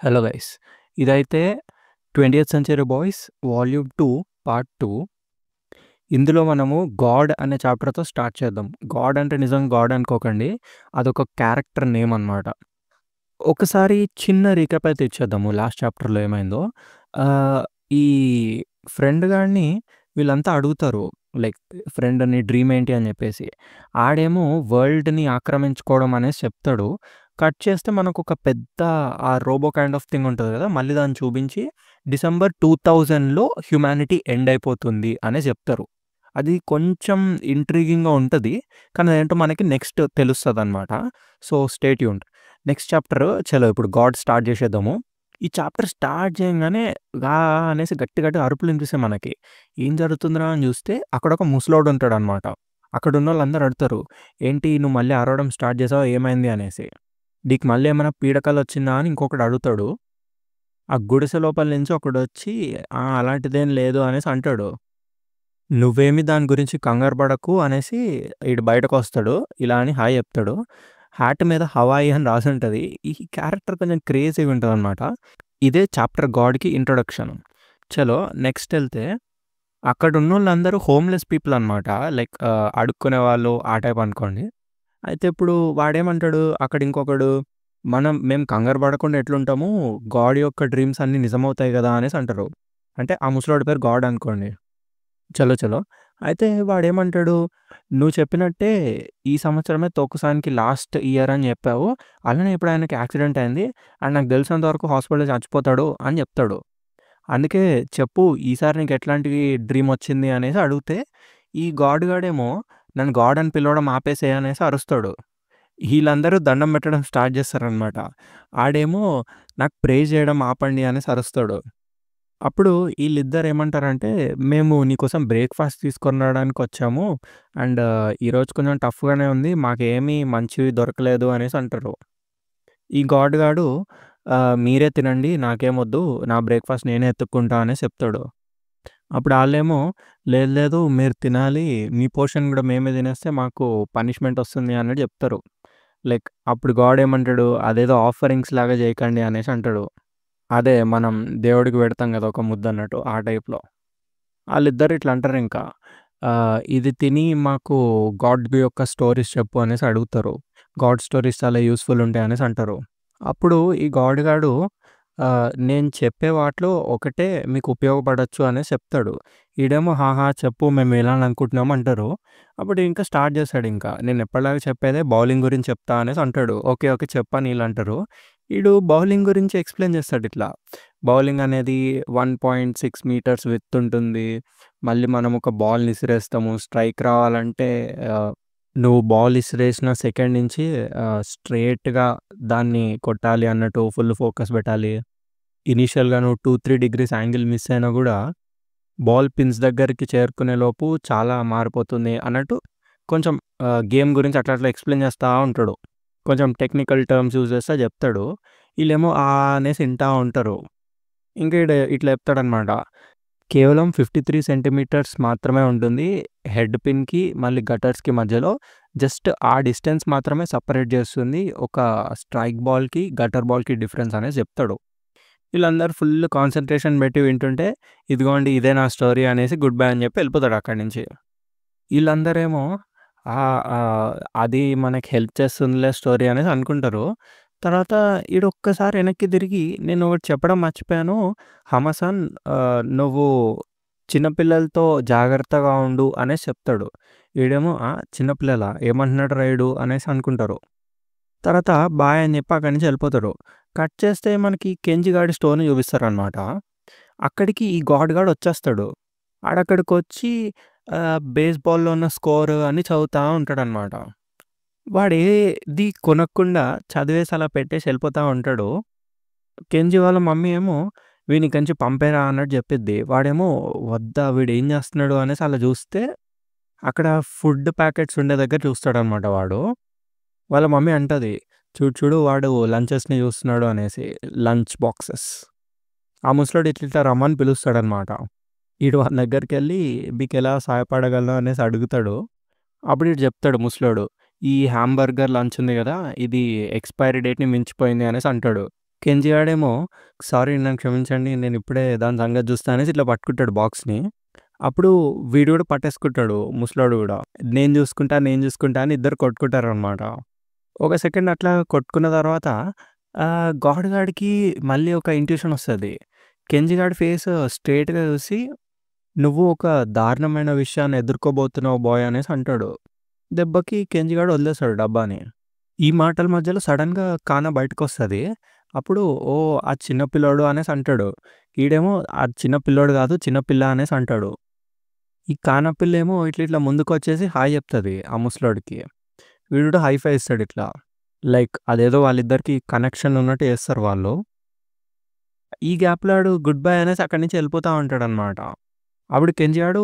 Hello guys. ఇదైతే 20థ్ century boys volume 2 part 2. ఇందులో మనము గాడ్ అనే చాప్టర్‌తో స్టార్ట్ చేద్దాం. గాడ్ అంటే నిజంగా గాడ్ అనుకోకండి. అదొక క్యారెక్టర్ నేమ్ అనమాట. ఒకసారి చిన్న రీక్యాప్ అయితే ఇచ్చేద్దాము లాస్ట్ చాప్టర్‌లో ఏమైందో. ఆహ్, ఈ ఫ్రెండ్ గాడిని వీళ్ళంతా అడుగుతారు. లైక్ ఫ్రెండ్ నీ డ్రీమ్ ఏంటి అని చెప్పేసి. ఆడేమో వరల్డ్‌ని ఆక్రమించుకోవడం అనేసి చెప్తాడు. కట్ చేస్తే మనకొక పెద్ద ఆ రోబో కైండ్ ఆఫ్ థింగ్ ఉంటది కదా! మళ్ళీ దాన్ని చూపించి డిసెంబర్ 2000లో హ్యుమానిటీ ఎండ్ అయిపోతుంది అనేసి చెప్తారు. అది కొంచెం ఇంట్రిగింగ్‌గా ఉంటది. కానీ అదేంటో మనకి నెక్స్ట్ తెలుస్తదనమాట. So, stay tuned. Next chapter చలో ఇప్పుడు గాడ్ స్టార్ట్ చేసేద్దాము. ఈ చాప్టర్ స్టార్ట్ చేయంగానే గా అనేసి గట్టి గట్టిగా అరుపులు వినిపిస్తాయి మనకి. ఏం జరుగుతుందిరా అని చూస్తే అక్కడ ఒక ముసలోడు ఉంటాడనమాట. అక్కడున్నోళ్ళందరూ అడుగుతారు. ఏంటి నువ్వు మళ్ళీ అరవడం స్టార్ట్ చేసావా ఏమైంది అనేసి. నీకు మళ్ళీ ఏమైనా పీడకలొచ్చిందా అని ఇంకొకడు అడుగుతాడు. ఆ గుడిసె లోపల నుంచి ఒకడొచ్చి అలాంటిదేం లేదు అనేసి అంటాడు. నువ్వేమి దాని గురించి కంగారు పడకు అనేసి ఈడు బయటకొస్తాడు. ఇలా అని హాయ్ చెప్తాడు. హ్యాట్ మీద హవాయి అని రాసుంటది. ఈ క్యారెక్టర్ కొంచెం క్రేజీగా ఉంటదనమాట. ఇదే చాప్టర్ గాడ్‌కి ఇంట్రొడక్షన్. చలో నెక్స్టెళ్తే అక్కడున్నోళ్ళందరూ హోమ్‌లెస్ పీపుల్ అనమాట. లైక్ అడుక్కునే వాళ్ళు ఆ టైప్ అనుకోండి. అయితే ఇప్పుడు వాడేమంటాడు అక్కడ ఇంకొకడు, మేము కంగారు పడకుండా ఎట్లుంటాము, గాడ్ యొక్క డ్రీమ్స్ అన్నీ నిజమవుతాయి గదా! అనేసి అంటారు. అంటే ఆ ముసలోడి పేరు గాడ్ అనుకోండి. చలో. అయితే వాడేమంటాడు, "నువ్వు చెప్పినట్టే ఈ సంవత్సరమే తొక్కసానికి లాస్ట్ ఇయర్ అని చెప్పావు. అలానే ఇప్పుడు ఆయనకి యాక్సిడెంట్ అయింది. అండ్ నాకు తెలిసినంత వరకు హాస్పిటల్‌లో చచ్చిపోతాడు" అని చెప్తాడు. అందుకే చెప్పు ఈసారి నీకు ఎట్లాంటి డ్రీమ్ వచ్చింది అనేసి అడిగితే, ఈ గాడ్ గాడేమో నన్ను గాడ్ అని పిలవడం ఆపేసేయ్ అనేసి అరుస్తాడు. ఈళ్ళందరూ దండం పెట్టడం స్టార్ట్ చేస్తారనమాట. ఆడేమో నాకు ప్రేజ్ చేయడం ఆపండి అనేసి అరుస్తాడు. అప్పుడు ఈళ్ళిద్దరు ఏమంటారంటే, "మేము నీకోసం బ్రేక్‌ఫాస్ట్ తీసుకొని రావడానికొచ్చాము. అండ్ ఈరోజు కొంచెం టఫ్‌గానే ఉంది. మాకేమీ మంచివి దొరకలేదు" అనేసి అంటారు. ఈ గాడ్ గాడు "మీరే తినండి నాకేమొద్దు. నా బ్రేక్‌ఫాస్ట్ నేనే ఎతుక్కుంటా" అనేసి చెప్తాడు. అప్పుడు ఆళ్ళేమో "లేదు లేదు మీరు తినాలి. మీ పోర్షన్ గూడా మేమే తినేస్తే మాకు పనిష్మెంట్ వస్తుంది" అన్నట్టు చెప్తారు. లైక్ అప్పుడు గాడ్ ఏమంటాడు, "అదేదో ఆఫరింగ్స్ లాగా చేయకండి" అనేసి అంటాడు. అదే మనం దేవుడికి పెడతాం గదా! ఒక ముద్దన్నట్టు ఆ టైప్‌లో. ఆళ్ళిద్దరు ఇట్లా అంటారింకా. "ఇది తిని మాకు గాడ్ యొక్క స్టోరీస్ చెప్పు" అనేసి అడుగుతారు. గాడ్ స్టోరీస్ చాలా యూజ్‌ఫుల్ ఉంటాయి అనేసి అంటారు. అప్పుడు ఈ గాడ్ గాడు నేను చెప్పే వాటిలో ఒకటే మీకు ఉపయోగపడొచ్చు అనేసి చెప్తాడు. ఈడేమో చెప్పు మేము వినాలని అనుకుంటున్నాము అంటారు. అప్పుడు ఇంకా స్టార్ట్ చేస్తాడింకా. నేను ఎప్పటిలాగా చెప్పేదే బౌలింగ్ గురించి చెప్తా అనేసి అంటాడు. ఓకే. చెప్పని ఈళ్ళంటారు. ఈడు బౌలింగ్ గురించి ఎక్స్‌ప్లెయిన్ చేస్తాడిట్లా. బౌలింగ్ అనేది 1.6 మీటర్స్ విడ్త్ ఉంటుంది. మళ్ళీ మనం ఒక బాల్‌ని ఇసిరేస్తాము. స్ట్రైక్ రావాలంటే నువ్వు బాల్ ఇసిరేసిన సెకండ్ నుంచి స్ట్రెయిట్‌గా దాన్ని కొట్టాలి అన్నట్టు ఫుల్ ఫోకస్ పెట్టాలి. ఇనీషియల్‌గా నువ్వు 2, 3 డిగ్రీస్ యాంగిల్ మిస్ అయినా గూడా బాల్ పిన్స్ దగ్గరికి చేరుకునే లోపు చాలా మారిపోతుంది అన్నట్టు కొంచెం గేమ్ గురించి అట్లా ఎక్స్‌ప్లెయిన్ చేస్తా ఉంటాడు. కొంచెం టెక్నికల్ టర్మ్స్ యూజ్ చేస్తా చెప్తాడు. ఈళ్ళేమో అనేసి ఇంటా ఉంటారు. ఇంకా ఈడు ఇట్లా చెప్తాడనమాట. కేవలం 53 సెంటీమీటర్స్ మాత్రమే ఉంటుంది. హెడ్ పిన్‌కి మళ్ళీ గటర్స్‌కి మధ్యలో జస్ట్ ఆ డిస్టెన్స్ మాత్రమే సెపరేట్ చేస్తుంది. ఒక స్ట్రైక్ బాల్‌కి, గటర్ బాల్‌కి డిఫరెన్స్ అనేసి చెప్తాడు. వీళ్ళందరూ ఫుల్ కాన్సంట్రేషన్ పెట్టి వింటుంటే, ఇదిగోండి ఇదే నా స్టోరీ అనేసి గుడ్ బై అని చెప్పి వెళ్ళిపోతాడు అక్కడి నుంచి. ఈళ్ళందరేమో అది మనకి హెల్ప్ చేస్తుందిలే స్టోరీ అనేసి అనుకుంటారు. తర్వాత ఈడొక్కసారి వెనక్కి తిరిగి నేను ఒకటి చెప్పడం మర్చిపోయాను. హమసన్ నువ్వు చిన్న పిల్లలతో జాగ్రత్తగా ఉండు అనేసి చెప్తాడు. ఈడేమో చిన్న పిల్లలా? ఏమంటున్నాడురా ఈడు అనేసి అనుకుంటారు. తర్వాత బాయ్ అని చెప్పి అక్కడి నుంచి వెళ్ళిపోతారు. కట్ చేస్తే మనకి కెంజి గాడి స్టోరీని చూపిస్తారనమాట. అక్కడికి ఈ గాడ్ గాడు వచ్చేస్తాడు. ఆడక్కడికొచ్చి బేస్‌బాల్‌లో ఉన్న స్కోర్ అన్నీ చదువుతా ఉంటాడనమాట. వాడేది కొనకుండా చదివేసి అలా పెట్టేసి వెళ్ళిపోతా ఉంటాడు. కెంజి వాళ్ళ మమ్మీ ఏమో వీడిని ఇక్కడి నుంచి పంపేరా అన్నట్టు చెప్పిద్ది. వాడేమో వద్దా వీడేం చేస్తున్నాడు అనేసి అలా చూస్తే అక్కడ ఫుడ్ ప్యాకెట్స్ ఉండే దగ్గర చూస్తాడనమాట వాడు. వాళ్ళ మమ్మీ అంటది, "చూడు చూడు వాడు లంచెస్‌ని చూస్తున్నాడు" అనేసి. Lunch boxes. ఆ ముసలోడు ఇట్లిట్లా రమ్మని పిలుస్తాడనమాట. ఈడు వాళ్ళ దగ్గరికెళ్ళి మీకెలా సహాయపడగలను అనేసి అడుగుతాడు. అప్పుడు ఈడు చెప్తాడు ముసలోడు, "ఈ హాంబర్గర్ లంచ్ ఉంది గదా! ఇది ఎక్స్‌పైరీ డేట్‌ని మించిపోయింది" అనేసి అంటాడు. కెంజి గాడేమో సారీ నన్ను క్షమించండి. నేనిప్పుడే దాని సంగతి జూస్తా అనేసి ఇట్లా పట్టుకుంటాడు బాక్స్‌ని. అప్పుడు వీడు గూడా పట్టేసుకుంటాడు ముసలోడు గూడా. నేను జూసుకుంటా అని ఇద్దరు కొట్టుకుంటారనమాట. ఒక సెకండ్ అట్లా కొట్టుకున్న తర్వాత గాడ్ గాడికి మళ్ళీ ఒక ఇంట్యూషన్ ఒస్తది. కెంజి గాడి ఫేస్ స్ట్రెయిట్‌గా జూసి, "నువ్వు ఒక దారుణమైన విషయాన్ని ఎదుర్కోబోతున్నావు బాయ్" అనేసి అంటాడు. దెబ్బకి కెంజి గాడు వదిలేస్తాడు డబ్బాని. ఈ మాటల మధ్యలో సడెన్‌గా కానా బయటకొస్తది. అప్పుడు ఓహ్! ఆ చిన్న పిల్లోడు అనేసి అంటాడు. ఈడేమో అది చిన్న పిల్లోడు గాదు, చిన్న పిల్ల అనేసి అంటాడు. ఈ కానా పిల్లేమో ఇట్లా ఇట్లా ముందుకొచ్చేసి హాయ్ జెప్తది ఆ ముసలోడికి. వీడు గూడా హై ఫై ఇస్తాడు ఇట్లా. లైక్ అదేదో వాళ్ళిద్దరికీ కనెక్షన్ ఉన్నట్టు చేస్తారు వాళ్ళు. ఈ గ్యాప్‌లో ఆడు గుడ్ బై అనేసి అక్కడి నుంచి ఎళ్ళిపోతా ఉంటాడనమాట. అప్పుడు కెంజి గాడు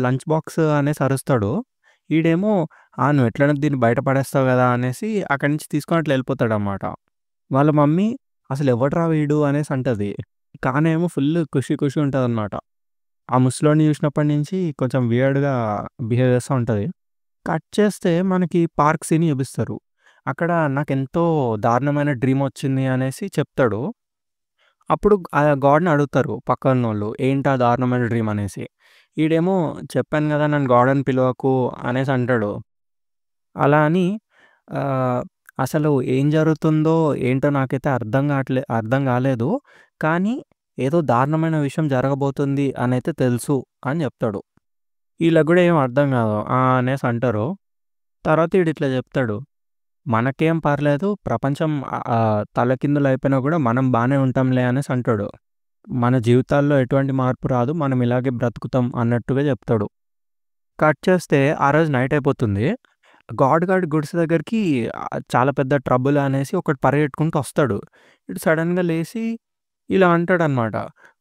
లంచ్ బాక్స్ అనేసి అరుస్తాడు. ఈడేమో నువ్వెట్లైనా దీన్ని బయట పడేస్తావు గదా! అనేసి అక్కడి నుంచి తీసుకొని అట్లా ఎళ్ళిపోతాడనమాట. వాళ్ళ మమ్మీ "అసలెవడ్రా వీడు" అనేసి అంటది. కానా ఏమో ఫుల్ ఖుషి ఖుషి ఉంటదనమాట. ఆ ముసలోడిని చూసినప్పటి నుంచి కొంచెం వియర్డ్‌గా బిహేవ్ చేస్తా ఉంటది. కట్ చేస్తే మనకి పార్క్ సీన్ చూపిస్తారు. అక్కడ నాకెంతో దారుణమైన డ్రీమొచ్చింది అనేసి చెప్తాడు. అప్పుడు గాడ్‌ని అడుగుతారు పక్కనున్నోళ్ళు. ఏంటా దారుణమైన డ్రీమ్ అనేసి. ఈడేమో చెప్పాను గదా! నన్ను గాడ్ అని పిలవకు అనేసి అంటాడు. అలా అని ఆహ్, అసలు ఏం జరుగుతుందో ఏంటో నాకైతే అర్థం గాలేదు. కానీ ఏదో దారుణమైన విషయం జరగబోతుంది అనైతే తెలుసు అని జెప్తాడు. ఈళ్ళకి గూడా ఏం అర్థం గాదు. అనేసి అంటారు. తర్వాత ఈడిట్లా జెప్తాడు. మనకేం పర్లేదు ప్రపంచం తలకిందులైపోయినా గూడా మనం బానే ఉంటాంలే అనేసి అంటాడు. మన జీవితాల్లో ఎటువంటి మార్పు రాదు. మనం ఇలాగే బ్రతుకుతాం అన్నట్టుగా జెప్తాడు. కట్ చేస్తే ఆ రోజు నైట్ అయిపోతుంది. గాడి గుడిసె దగ్గరికి చాలా పెద్ద ట్రబుల్ అనేసి ఒకడు పరిగెట్టుకుంటూ వస్తాడు. ఈడు సడెన్‌గా లేసి ఇలా అంటాడనమాట.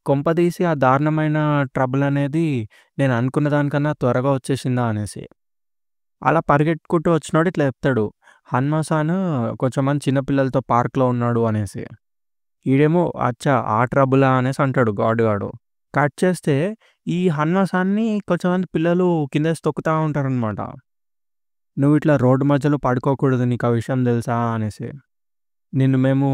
కొంపదీసి ఆ దారుణమైన ట్రబుల్ అనేది నేను అనుకున్న దానికన్నా త్వరగా వచ్చేసిందా అనేసి. అలా పరిగెట్టుకుంటూ వచ్చినోడు ఇట్లా చెప్తాడు. హనుమ-సాను కొంచెంమంది చిన్న పిల్లలతో పార్క్‌లో ఉన్నాడు అనేసి. ఈడేమో అచ్చా! ఆ ట్రబులా అనేసి అంటాడు గాడు. కట్ చేస్తే ఈ హనుమ-సాన్‌ని కొంచెంమంది పిల్లలు కిందేసి తొక్కుతా ఉంటారనమాట. "నువ్విట్లా రోడ్డు మధ్యలో పడుకోకూడదు. నీకా విషయం తెలుసా?" అనేసి. "నిన్ను మేము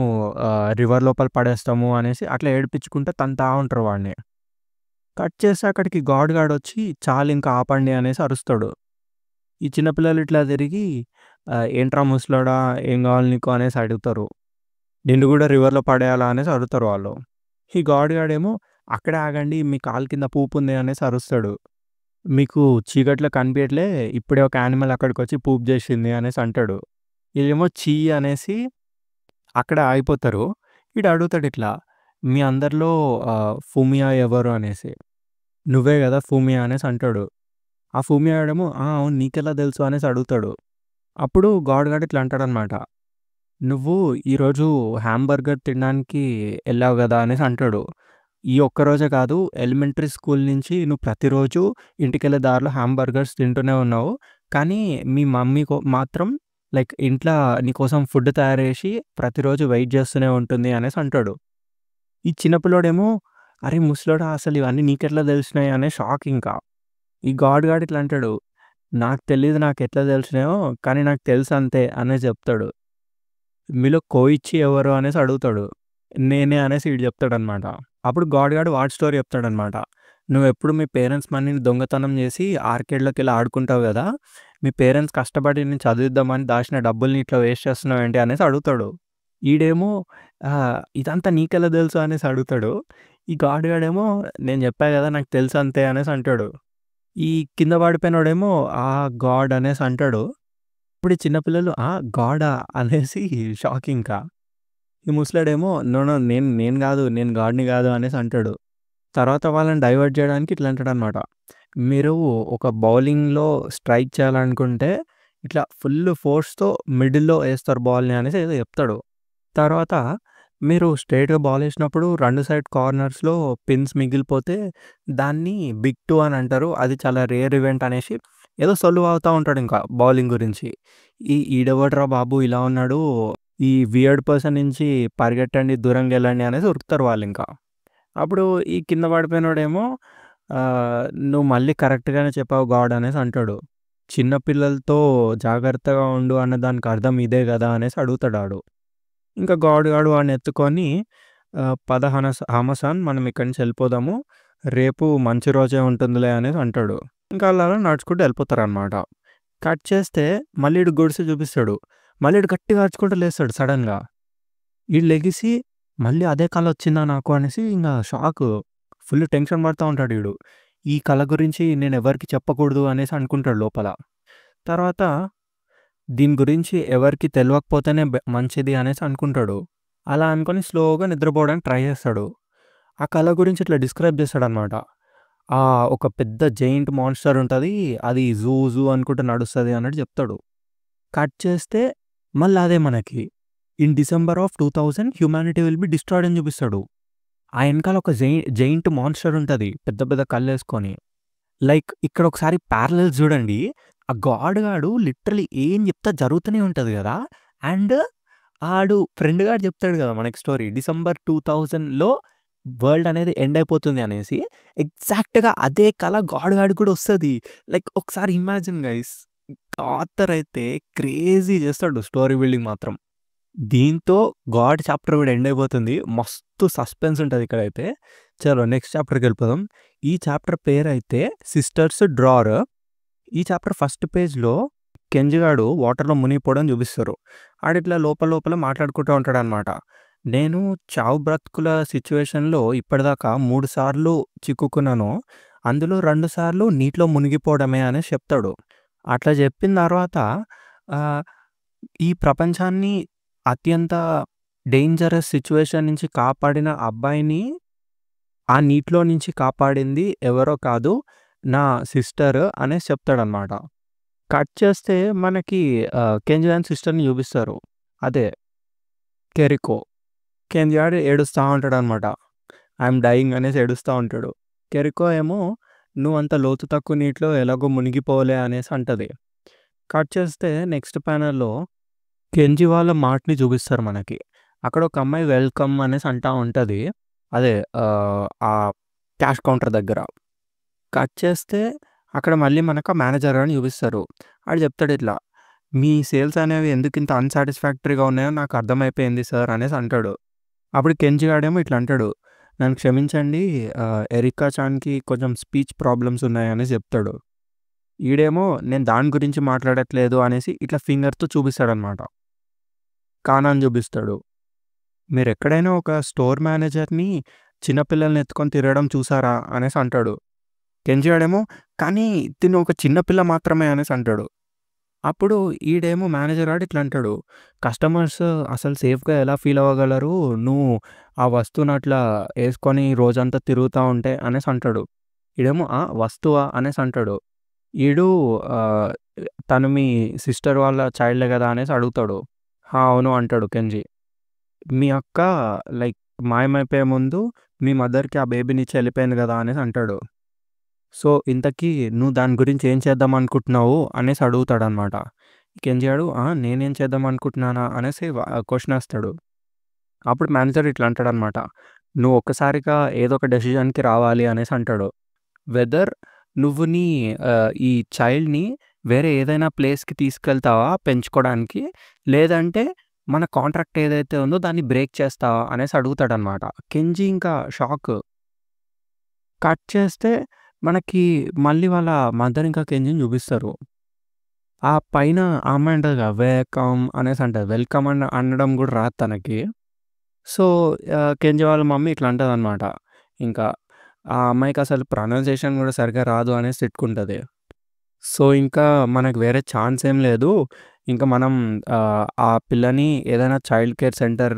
రివర్ లోపల పడేస్తాము" అనేసి అట్లా ఏడిపించుకుంటా తంతా ఉంటారు వాడిని. కట్ చేస్తే అక్కడికి గాడొచ్చి "చాలింక ఆపండి" అనేసి అరుస్తాడు. ఈ చిన్న పిల్లలు ఇట్లా తిరిగి "ఏంట్రా ముసలోడా ఏం కావాలి నీకు" అనేసి అడుగుతారు. "నిన్ను గూడా రివర్‌లో పడేయాలా" అనేసి అడుగుతారు వాళ్ళు. ఈ గాడేమో "అక్కడే ఆగండి మీ కాలు కింద పూపుంది" అనేసి అరుస్తాడు. "మీకు చీకట్లో కనిపియట్లే ఇప్పుడే ఒక యానిమల్ అక్కడికొచ్చి పూప్ జేసింది" అనేసి అంటాడు. ఈళ్ళేమో ఛీ అనేసి అక్కడే ఆగిపోతారు. ఈడు అడుగుతాడిట్లా, "మీ అందరిలో ఫూమియా ఎవరు" అనేసి. "నువ్వే గదా ఫూమియా" అనేసి అంటాడు. ఆ ఫూమియా గాడేమో అవును నీకెలా తెలుసు అనేసి అడుగుతాడు. అప్పుడు గాడు ఇట్లా అంటాడనమాట. "నువ్వు ఈరోజు హాంబర్గర్ తినడానికి ఎళ్ళావు గదా!" అనేసి అంటాడు. "ఈ ఒక్కరోజే కాదు ఎలిమెంటరీ స్కూల్ నుంచి నువ్వు ప్రతిరోజు ఇంటికెళ్ళే దారిలో హాంబర్గర్స్ తింటూనే ఉన్నావు. కానీ మీ మమ్మీ మాత్రం లైక్ ఇంట్ల నీకోసం ఫుడ్ తయారు జేసి ప్రతిరోజు వెయిట్ జేస్తూనే ఉంటుంది" అనేసి అంటాడు. ఈ చిన్న పిల్లోడేమో "అరే ముసలోడా అసలు ఇవన్నీ నీకెట్లా తెలిసినాయి" అనే షాక్ ఇంకా. ఈ గాడు ఇట్లా అంటాడు. "నాకు తెలీదు నాకెట్లా తెలిసినాయో కానీ నాకు తెలుసంతే" అనేసి జెప్తాడు. "మీలో కోయిచ్చి ఎవరు" అనేసి అడుగుతాడు. "నేనే" అనేసి ఈడు చెప్తాడనమాట. అప్పుడు గాడు వాడి స్టోరీ చెప్తాడనమాట. "నువ్వెప్పుడు మీ పేరెంట్స్ మనీని దొంగతనం చేసి ఆర్కేడ్‌లోకెళ్ళి ఆడుకుంటావు గదా! మీ పేరెంట్స్ కష్టపడి నిన్ను చదివిద్దామని దాచిన డబ్బుల్ని ఇట్లా వేస్ట్ చేస్తున్నావేంటి" అనేసి అడుగుతాడు. ఈడేమో "ఇదంతా నీకెలా తెలుసు" అనేసి అడుగుతాడు. ఈ గాడేమో "నేను చెప్పా గదా! నాకు తెలుసంతే" అనేసి అంటాడు. ఈ కింద పడిపోయినోడేమో గాడ్ అనేసి అంటాడు. ఇప్పుడు ఈ చిన్న పిల్లలు గాడా అనేసి షాక్ ఇంకా. ఈ ముసలోడేమో నో, నో నేను గాదు. నేను గాడ్‌ని గాదు అనేసి అంటాడు. తర్వాత వాళ్ళని డైవర్ట్ జేయడానికి ఇట్లా అంటాడనమాట. మీరు ఒక బౌలింగ్‌లో స్ట్రైక్ చేయాలనుకుంటే ఇట్లా ఫుల్ ఫోర్స్‌తో మిడిల్‌లో ఏస్తారు బాల్‌ని అనేసి ఏదో చెప్తాడు. తర్వాత మీరు స్ట్రెయిట్‌గా బాలేసినప్పుడు 2 సైడ్ కార్నర్స్‌లో పిన్స్ మిగిలిపోతే దాన్ని బిగ్ 2 అని అంటారు. అది చాలా రేర్ ఈవెంట్ అనేసి ఏదో సొల్లు వాగుతా ఉంటాడింకా బౌలింగ్ గురించి. ఈడెవడ్రా బాబు ఇలా ఉన్నాడు. ఈ వియర్డ్ పర్సన్ నుంచి పరిగెట్టండి, దూరంగెళ్ళండి అనేసి ఉరుకుతారు వాళ్ళింకా. అప్పుడు ఈ కింద పడిపోయినోడేమో "నువ్వు మళ్ళీ కరెక్ట్‌గానే చెప్పావు గాడ్" అనేసి అంటాడు. "చిన్న పిల్లలతో జాగ్రత్తగా ఉండు అన్న దానికి అర్థం ఇదే గదా!" అనేసి అడుగుతాడాడు. ఇంకా గాడ్ వాడిని ఎత్తుకొని పద హమసాన్ మనం ఇక్కడి నుంచి వెళ్ళిపోదాము, రేపు మంచి రోజే ఉంటుందిలే అనేసి అంటాడు. ఇంకా అలా నడుచుకుంటూ వెళ్ళిపోతారనమాట. కట్ చేస్తే మళ్ళీ ఈడు గొడుసు చూపిస్తాడు. మళ్ళీ ఈడు గట్టిగా అరుచుకుంటూ లేస్తాడు సడన్‌గా. ఈడు లెగిసి మళ్ళీ అదే కల వచ్చిందా నాకు అనేసి ఇంక షాకు. ఫుల్ టెన్షన్ పడతా ఉంటాడు ఈడు. ఈ కల గురించి నేను ఎవరికీ చెప్పకూడదు అనేసి అనుకుంటాడు లోపల. తర్వాత దీని గురించి ఎవరికీ తెలవకపోతేనే మంచిది అనేసి అనుకుంటాడు. అలా అనుకొని స్లోగా నిద్రపోవడానికి ట్రై చేస్తాడు. ఆ కల గురించి ఇట్లా డిస్క్రైబ్ చేస్తాడనమాట. ఒక పెద్ద జెయింట్ మాన్స్టర్ ఉంటది. అది జూ జూ అనుకుంటూ నడుస్తది అన్నట్టు చెప్తాడు. కట్ చేస్తే మళ్ళీ అదే మనకి in December of 2000 humanity will be destroyed అని చూపిస్తాడు. ఆ వెనకాల ఒక జెయింట్ మాన్స్టర్ ఉంటది పెద్ద పెద్ద కళ్ళేసుకొని. లైక్ ఇక్కడ ఒకసారి ప్యారలల్స్ చూడండి. ఆ గాడ్ గాడు లిటరలీ ఏం చెప్తా జరుగుతూనే ఉంటది కదా. అండ్ ఆడు ఫ్రెండ్ గాడు చెప్తాడు కదా మనకి స్టోరీ, డిసెంబర్ 2000లో వరల్డ్ అనేది ఎండ్ అయిపోతుంది అనేసి. ఎగ్జాక్ట్‌గా అదే కల గాడ్ గాడికి కూడా వస్తది. లైక్ ఒకసారి ఇమాజిన్ గైస్, ఆథర్ అయితే క్రేజీ చేస్తాడు స్టోరీ బిల్డింగ్ మాత్రం. దీంతో గాడ్ చాప్టర్ కూడా ఎండ్ అయిపోతుంది. మస్తు సస్పెన్స్ ఉంటది ఇక్కడైతే. చలో నెక్స్ట్ చాప్టర్‌కి వెళ్ళిపోదాం. ఈ చాప్టర్ పేరైతే సిస్టర్స్ డ్రార్. ఈ చాప్టర్ ఫస్ట్ పేజ్‌లో కెంజి గాడు వాటర్‌లో మునిగిపోవడం చూపిస్తారు. ఆడిట్లా లోపల మాట్లాడుకుంటూ ఉంటాడనమాట. నేను చావు బ్రతుకుల సిచ్యువేషన్‌లో ఇప్పటిదాకా 3 సార్లు చిక్కుకున్నాను. అందులో 2 సార్లు నీటిలో మునిగిపోవడమే అనేసి చెప్తాడు. అట్లా చెప్పిన తర్వాత ఈ ప్రపంచాన్ని అత్యంత డేంజరస్ సిచ్యువేషన్ నుంచి కాపాడిన అబ్బాయిని ఆ నీటిలో నుంచి కాపాడింది ఎవరో కాదు, నా సిస్టర్ అనేసి చెప్తాడనమాట. కట్ చేస్తే మనకి కెంజి గాని సిస్టర్‌ని చూపిస్తారు. అదే కెరికో. కెంజి గాడు ఏడుస్తా ఉంటాడనమాట. ఐయామ్ డయింగ్ అనేసి ఏడుస్తా ఉంటాడు. కెరికో ఏమో నువ్వంత లోతు తక్కువ నీటిలో ఎలాగో మునిగిపోలే అనేసి అంటది. కట్ చేస్తే నెక్స్ట్ ప్యానెల్‌లో కెంజి వాళ్ళ మార్ట్‌ని చూపిస్తారు మనకి. అక్కడ ఒక అమ్మాయి వెల్కమ్ అనేసి అంటా ఉంటది. అదే ఆ క్యాష్ కౌంటర్ దగ్గర. కట్ చేస్తే అక్కడ మళ్ళీ మనకు ఆ మేనేజర్ గారిని చూపిస్తారు. ఆడు చెప్తాడు ఇట్లా, మీ సేల్స్ అనేవి ఎందుకు ఇంత అన్‌సాటిస్ఫాక్టరీగా ఉన్నాయో నాకు అర్థమైపోయింది సార్ అనేసి అంటాడు. అప్పుడు కెంజి గాడేమో ఇట్లా అంటాడు, నన్ను క్షమించండి, ఎరికా చాన్‌కి కొంచెం స్పీచ్ ప్రాబ్లమ్స్ ఉన్నాయి అనేసి చెప్తాడు. ఈడేమో నేను దాని గురించి మాట్లాడట్లేదు అనేసి ఇట్లా ఫింగర్‌తో చూపిస్తాడనమాట. కానాని చూపిస్తాడు. మీరెక్కడైనా ఒక స్టోర్ మేనేజర్‌ని చిన్నపిల్లల్ని ఎత్తుకొని తిరగడం చూసారా అనేసి అంటాడు. కెంజి గాడేమో కానీ తిను ఒక చిన్న పిల్ల మాత్రమే అనేసి అంటాడు. అప్పుడు ఈడేమో మేనేజర్ గాడు ఇట్లా అంటాడు, కస్టమర్స్ అసలు సేఫ్‌గా ఎలా ఫీల్ అవ్వగలరు, నువ్వు ఆ వస్తువుని అట్లా ఏసుకొని రోజంతా తిరుగుతా ఉంటే అనేసి అంటాడు. ఈడేమో వస్తువా అనేసి అంటాడు. ఈడు తను మీ సిస్టర్ వాళ్ళ చైల్డే కదా అనేసి అడుగుతాడు. అవును అంటాడు కెంజి. మీ అక్క లైక్ మాయమైపోయే ముందు మీ మదర్‌కి ఆ బేబీనిచ్చి వెళ్ళిపోయింది కదా అనేసి అంటాడు. సో ఇంతకీ నువ్వు దాని గురించి ఏం చేద్దాం అనుకుంటున్నావు అనేసి అడుగుతాడనమాట. కెంజి గాడు నేనేం చేద్దాం అనుకుంటున్నానా అనేసి క్వెషన్ వేస్తాడు. అప్పుడు మేనేజర్ ఇట్లా అంటాడనమాట, నువ్వు ఒక్కసారిగా ఏదో ఒక డెసిషన్‌కి రావాలి అనేసి అంటాడు. వెదర్ నువ్వు నీ ఈ చైల్డ్‌ని వేరే ఏదైనా ప్లేస్‌కి తీసుకెళ్తావా పెంచుకోవడానికి, లేదంటే మన కాంట్రాక్ట్ ఏదైతే ఉందో దాన్ని బ్రేక్ చేస్తావా అనేసి అడుగుతాడనమాట. కెంజి ఇంకా షాక్. కట్ చేస్తే మనకి మళ్ళీ వాళ్ళ మదర్ ఇంకా కెంజిని చూపిస్తారు. ఆ పైన ఆ అమ్మాయి అంటది కదా, వెల్కమ్ అనేసి అంటది. వెల్కమ్ అనడం కూడా రాదు తనకి. సో కెంజి వాళ్ళ మమ్మీ ఇట్లా అంటదనమాట. ఇంకా ఆ అమ్మాయికి అసలు ప్రొనౌన్సియేషన్ కూడా సరిగ్గా రాదు అనేసి తిట్టుకుంటది. సో ఇంకా మనకు వేరే ఛాన్స్ ఏం లేదు. ఇంకా మనం ఆ పిల్లని ఏదైనా చైల్డ్ కేర్ సెంటర్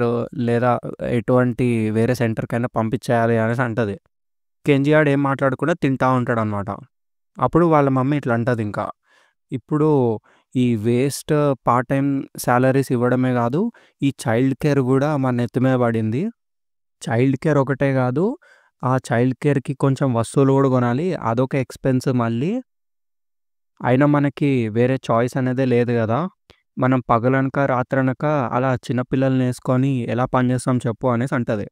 లేదా ఎటువంటి వేరే సెంటర్‌కైనా పంపించేయాలి అనేసి అంటది. కెంజి గాడు ఏం మాట్లాడకుండా తింటా ఉంటాడనమాట. అప్పుడు వాళ్ళ మమ్మీ ఇట్లా అంటదింకా, ఇప్పుడు ఈ వేస్ట్ పార్ట్ టైమ్ సాలరీస్ ఇవ్వడమే కాదు, ఈ చైల్డ్ కేర్ కూడా మన నెత్తి మీద పడింది. చైల్డ్ కేర్ ఒకటే కాదు, ఆ చైల్డ్ కేర్‌కి కొంచెం వస్తువులు కూడా కొనాలి. అదొక ఎక్స్‌పెన్స్ మళ్ళీ. అయినా మనకి వేరే చాయిస్ అనేదే లేదు కదా. మనం పగలనక రాత్రనక అలా చిన్న పిల్లల్ని వేసుకొని ఎలా పని చేస్తాం చెప్పు అనేసి అంటది.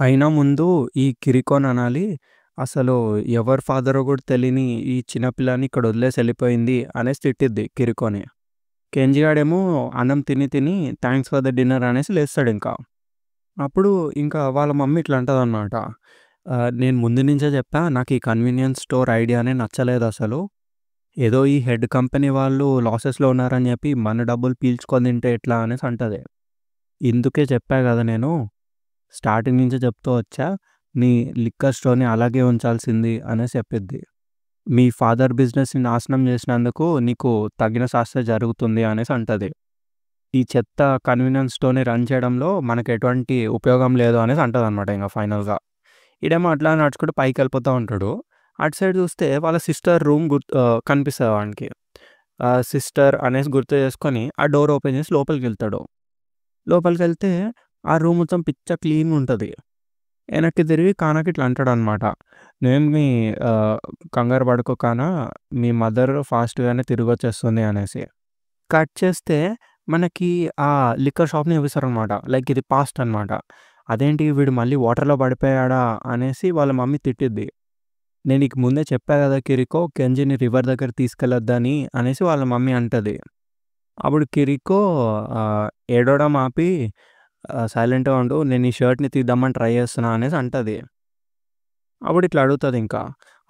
అయినా ముందు ఈ కిరికోని అనాలి, అసలు ఎవరి ఫాదరో కూడా తెలియని ఈ చిన్న పిల్లని ఇక్కడ వదిలేసి వెళ్ళిపోయింది అనేసి తిట్టిద్ది కిరికోని. కెంజీ గాడేమో అన్నం తిని థాంక్స్ ఫర్ ద డిన్నర్ అనేసి లేస్తాడింకా. అప్పుడు ఇంకా వాళ్ళ మమ్మీ ఇట్లా అంటదనమాట. "నేను ముందు నుంచే చెప్పా నాకీ కన్వీనియన్స్ స్టోర్ ఐడియానే నచ్చలేదసలు. ఏదో ఈ హెడ్ కంపెనీ వాళ్ళు లాసెస్‌లో ఉన్నారని చెప్పి మన డబ్బులు పీల్చుకొని తింటే ఎట్లా" అనేసి అంటది. "ఇందుకే చెప్పా గదా నేను. స్టార్టింగ్ నుంచే చెప్తూ వచ్చా. నీ లిక్కర్ స్టోర్‌ని అలాగే ఉంచాల్సింది" అనేసి చెప్పిద్ది. "మీ ఫాదర్ బిజినెస్‌ని నాశనం చేసినందుకు నీకు తగిన శాస్తి జరుగుతుంది" అనేసి అంటది. "ఈ చెత్త కన్వీనియన్స్ స్టోర్‌ని రన్ చేయడంలో మనకు ఎటువంటి ఉపయోగం లేదు" అనేసి అంటదనమాట ఇంక ఫైనల్‌గా. ఈడేమో అట్లా నడుచుకుంటూ పైకెళ్ళిపోతా ఉంటాడు. అటు సైడ్ చూస్తే వాళ్ళ సిస్టర్ రూమ్ కనిపిస్తది వానికి. సిస్టర్ అనేసి గుర్తు చేసుకొని ఆ డోర్ ఓపెన్ చేసి లోపలికెళ్తాడు. లోపలికెళ్తే ఆ రూమ్ మొత్తం పిచ్చ క్లీన్‌గుంటది. ఎనక్కి తిరిగి కానాకి ఇట్లా అంటాడనమాట. "నువ్వేం మీ కంగారు పడకు కానా, మీ మదర్ ఫాస్ట్‌గానే తిరిగొచ్చేస్తుంది" అనేసి. కట్ చేస్తే మనకి ఆ లిక్కర్ షాప్‌ని చూపిస్తారనమాట. లైక్ ఇది పాస్ట్ అనమాట. అదేంటి వీడు మళ్ళీ వాటర్‌లో పడిపోయాడా అనేసి వాళ్ళ మమ్మీ తిట్టిద్ది. "నేను నీకు ముందే చెప్పా కదా కిరికో, కెంజిని రివర్ దగ్గర తీసుకెళ్ళొద్దని" అనేసి వాళ్ళ మమ్మీ అంటది. అప్పుడు కిరికో ఏడవడం ఆపి సైలెంట్‌గా ఉండు. నేను ఈ షర్ట్‌ని తీద్దామని ట్రై చేస్తున్నా అనేసి అంటది. అప్పుడు ఇట్లా అడుగుతదింకా.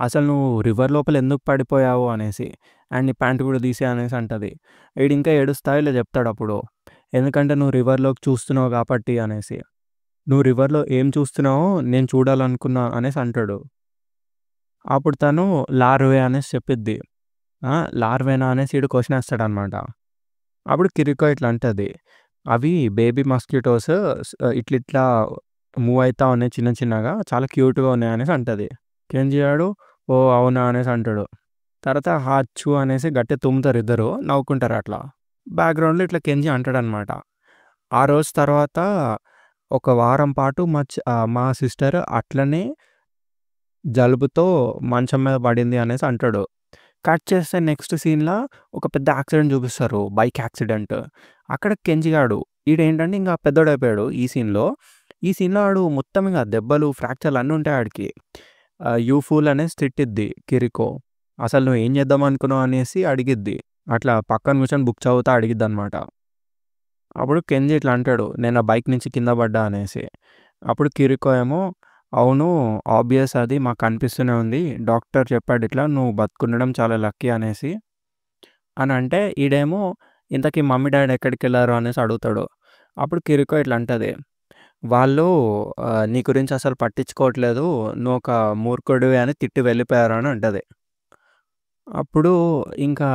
"అసలు నువ్వు రివర్ లోపల ఎందుకు పడిపోయావు" అనేసి. "అండ్ నీ ప్యాంట్ కూడా తీసేయి" అనేసి అంటది. ఈడింకా ఏడుస్తా ఇలా చెప్తాడప్పుడు. "ఎందుకంటే నువ్వు రివర్‌లోకి చూస్తున్నావు కాబట్టి" అనేసి. "నువ్వు రివర్‌లో ఏం చూస్తున్నావో నేను చూడాలనుకున్నా" అనేసి అంటాడు. అప్పుడు తను లార్వే అనేసి చెప్పిద్ది. లార్వేనా అనేసి ఈడు క్వెషన్ ఏస్తాడనమాట. అప్పుడు కిరికో ఇట్లా అంటది. "అవి బేబీ మస్కిటోస్ ఇట్లిట్లా మూవ్ అయితా ఉన్నాయి చిన్న చిన్నగా. చాలా క్యూట్‌గా ఉన్నాయి" అనేసి అంటది. కెంజీ గాడు "ఓహ్! అవునా" అనేసి అంటాడు. తర్వాత హాచ్చూ అనేసి గట్టిగా తుమ్ముతారు ఇద్దరు. నవ్వుకుంటారు అట్లా. బ్యాక్‌గ్రౌండ్‌లో ఇట్లా కెంజీ అంటాడనమాట. "ఆ రోజు తర్వాత ఒక వారం పాటు మా సిస్టర్ అట్లనే జలుబుతో మంచం మీద పడింది" అనేసి అంటాడు. కట్ చేస్తే నెక్స్ట్ సీన్‌ల ఒక పెద్ద యాక్సిడెంట్ చూపిస్తారు. Bike accident. అక్కడ కెంజీ గాడు ఈడేంటంటే ఇంక పెద్దోడయిపోయాడు ఈ సీన్‌లో. ఈ సీన్‌లో ఆడు మొత్తం ఇంగ దెబ్బలు, ఫ్రాక్చర్‌లు అన్నీ ఉంటాయి ఆడికి. యూ ఫూల్ అనేసి తిట్టిద్ది కిరికో. "అసలు నువ్వు ఏం చేద్దాం అనుకున్నావు" అనేసి అడిగిద్ది. అట్లా పక్కన కూర్చొని బుక్ చదువుతా అడిగిద్దనమాట. అప్పుడు కెంజీ ఇట్లా అంటాడు, "నేను ఆ బైక్ నుంచి కింద పడ్డా" అనేసి. అప్పుడు కిరికో ఏమో, "అవును. ఆబ్వియస్ అది మాకు కనిపిస్తూనే ఉంది. డాక్టర్ చెప్పాడిట్లా నువ్వు బతికుండడం చాలా లక్కీ" అనేసి అనంటే ఈడేమో ఇంతకీ మమ్మీ, డ్యాడీ ఎక్కడికెళ్లారు అనేసి అడుగుతాడు. అప్పుడు కిరికో ఇట్లా అంటది. "వాళ్ళు నీ గురించి అసలు పట్టించుకోవట్లేదు. నువ్వొక మూర్ఖుడివి" అని తిట్టి వెళ్ళిపోయారు అని అంటది. అప్పుడు ఇంకా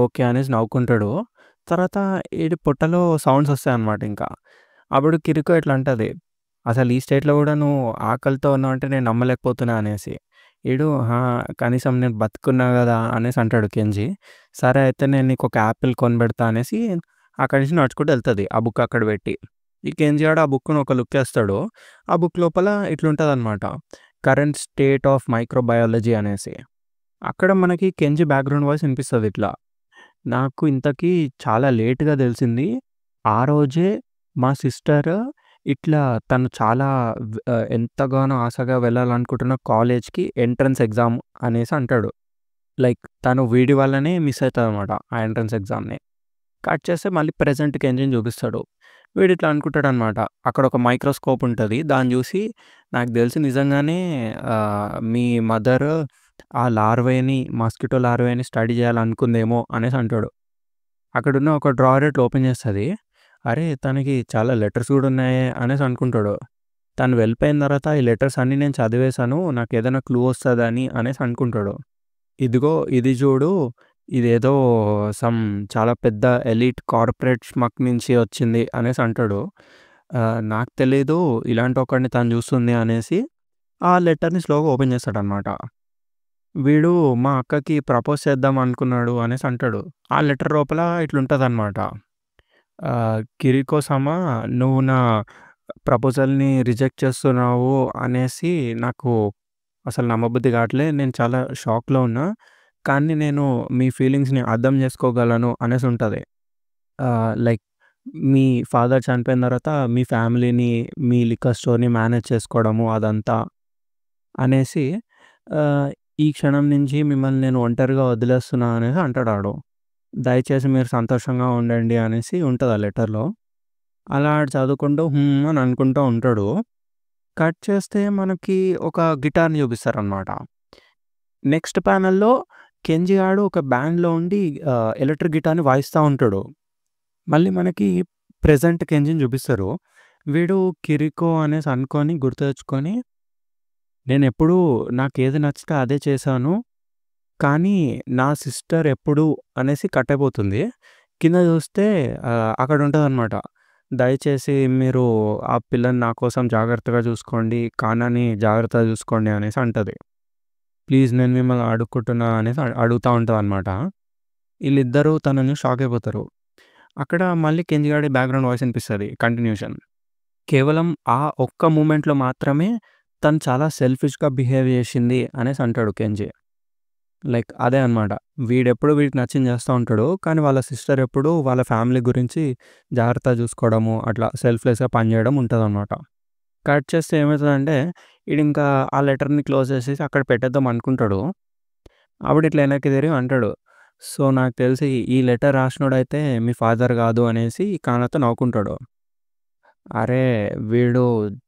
ఓకే అనేసి నవ్వుకుంటాడు. తర్వాత ఈడి పొట్టలో సౌండ్స్ వస్తాయన్నమాట ఇంకా. అప్పుడు కిరికో ఇట్లా అంటది. "అసలు ఈ స్టేట్‌లో గూడా నువ్వు ఆకలితో ఉన్నావంటే నేను నమ్మలేకపోతున్నా" అనేసి. ఈడు కనీసం నేను బతికున్నా గదా అనేసి అంటాడు కెంజీ. "సరే అయితే నేను నీకొక యాపిల్ కొనిబెడతా" అనేసి అక్కడి నుంచి నడుచుకుంటూ ఎళ్తది. ఆ బుక్ అక్కడ పెట్టి. ఈ కెంజీ గాడు ఆ బుక్‌ని ఒక లుక్ ఏస్తాడు. ఆ బుక్ లోపల ఇట్లుంటదనమాట. కరెంట్ స్టేట్ ఆఫ్ మైక్రోబయాలజీ అనేసి. అక్కడ మనకి కెంజీ బ్యాక్‌గ్రౌండ్ వాయిస్ ఇనిపిస్తది ఇట్లా. "నాకు ఇంతకీ చాలా లేట్‌గా తెలిసింది. ఆ రోజే మా సిస్టర్ ఇట్లా తను చాలా ఎంతగానో ఆశగా వెళ్ళాలనుకుంటున్న కాలేజ్‌కి ఎంట్రన్స్ ఎగ్జామ్" అనేసి అంటాడు. లైక్ తను వీడి వల్లనే మిస్ అయితదనమాట ఆ ఎంట్రన్స్ ఎగ్జామ్‌ని. కట్ చేస్తే మళ్ళీ ప్రెజెంట్ కెంజిని చూపిస్తాడు. వీడిట్లా అనుకుంటాడనమాట. అక్కడ ఒక మైక్రోస్కోప్ ఉంటది. దాన్ని చూసి నాకు తెలిసి నిజంగానే మీ మదర్ ఆ లార్వేని మస్కిటో లార్వేని స్టడీ చేయాలనుకుందేమో అనేసి అంటాడు. అక్కడున్న ఒక డ్రాయర్ ఇట్లా ఓపెన్ చేస్తది. అరే! తనకి చాలా లెటర్స్ కూడా ఉన్నాయే అనేసి అనుకుంటాడు. తను వెళ్ళిపోయిన తర్వాత ఈ లెటర్స్ అన్నీ నేను చదివేశాను. నాకేదైనా క్లూ వస్తదని అనేసి అనుకుంటాడు. ఇదిగో ఇది చూడు. ఇదేదో సమ్ చాలా పెద్ద ఎలీట్ కార్పొరేట్ స్మగ్ నుంచి వచ్చింది అనేసి అంటాడు. నాకు తెలీదు ఇలాంటి ఒకడిని తను చూస్తుంది అనేసి ఆ లెటర్‌ని స్లోగా ఓపెన్ చేస్తాడనమాట. వీడు మా అక్కకి ప్రపోజ్ చేద్దాం అనుకున్నాడు అనేసి అంటాడు. ఆ లెటర్ లోపల ఇట్లుంటదనమాట. కిరికో సమా నువ్వు నా ప్రపోజల్‌ని రిజెక్ట్ చేస్తున్నావు అనేసి నాకు అసలు నమ్మబుద్ధి కావట్లే. నేను చాలా షాక్‌లో ఉన్నా. కానీ నేను మీ ఫీలింగ్స్‌ని అర్థం చేసుకోగలను అనేసి ఉంటది. లైక్ మీ ఫాదర్ చనిపోయిన తర్వాత మీ ఫ్యామిలీని, మీ లిక్కర్ స్టోర్‌ని మేనేజ్ చేసుకోవడము అదంతా అనేసి ఆహ్, ఈ క్షణం నుంచి మిమ్మల్ని నేను ఒంటరిగా వదిలేస్తున్నా అనేసి అంటాడాడు. దయచేసి మీరు సంతోషంగా ఉండండి అనేసి ఉంటది ఆ లెటర్‌లో. అలా ఆడు చదువుకుంటూ అని అనుకుంటూ ఉంటాడు. కట్ చేస్తే మనకి ఒక గిటార్‌ని చూపిస్తారనమాట. నెక్స్ట్ ప్యానెల్‌లో కెంజీ గాడు ఒక బ్యాండ్‌లో ఉండి ఎలక్ట్రిక్ గిటార్‌ని వాయిస్తా ఉంటాడు. మళ్ళీ మనకి ప్రెజెంట్ కెంజిని చూపిస్తారు. వీడు కిరికో అనేసి అనుకోని గుర్తు తెచ్చుకొని, నేనెప్పుడూ నాకేది నచ్చితే అదే చేశాను. కానీ నా సిస్టర్ ఎప్పుడు అనేసి కట్ అయిపోతుంది. కింద చూస్తే అక్కడ ఉంటదనమాట. దయచేసి మీరు ఆ పిల్లని నా కోసం జాగ్రత్తగా చూసుకోండి. కానాని జాగ్రత్తగా చూసుకోండి అనేసి అంటది. ప్లీజ్ నేను మిమ్మల్ని అడుక్కుంటున్నా అనేసి అడుగుతా ఉంటదనమాట. ఈళ్ళిద్దరూ తనని షాక్ అయిపోతారు. అక్కడ మళ్ళీ కెంజి గాడి బ్యాక్‌గ్రౌండ్ వాయిస్ ఇనిపిస్తది కంటిన్యూషన్. కేవలం ఆ ఒక్క మూమెంట్‌లో మాత్రమే తను చాలా సెల్ఫిష్‌గా బిహేవ్ చేసింది అనేసి అంటాడు కెంజి. లైక్ అదే అనమాట. వీడెప్పుడు వీడికి నచ్చింది చేస్తా ఉంటాడు. కానీ వాళ్ళ సిస్టర్ ఎప్పుడు వాళ్ళ ఫ్యామిలీ గురించి జాగ్రత్తగా చూసుకోవడము, అట్లా సెల్ఫ్‌లెస్‌గా పనిచేయడం ఉంటదనమాట. కట్ చేస్తే ఏమైతదంటే ఈడింకా ఆ లెటర్‌ని క్లోజ్ చేసేసి అక్కడ పెట్టేద్దాం అనుకుంటాడు. అప్పుడు ఇట్లా వెనక్కి తిరిగి అంటాడు. సో, నాకు తెలిసి ఈ లెటర్ రాసినోడైతే మీ ఫాదర్ కాదు అనేసి కానాతో నవ్వుకుంటాడు. అరే! వీడు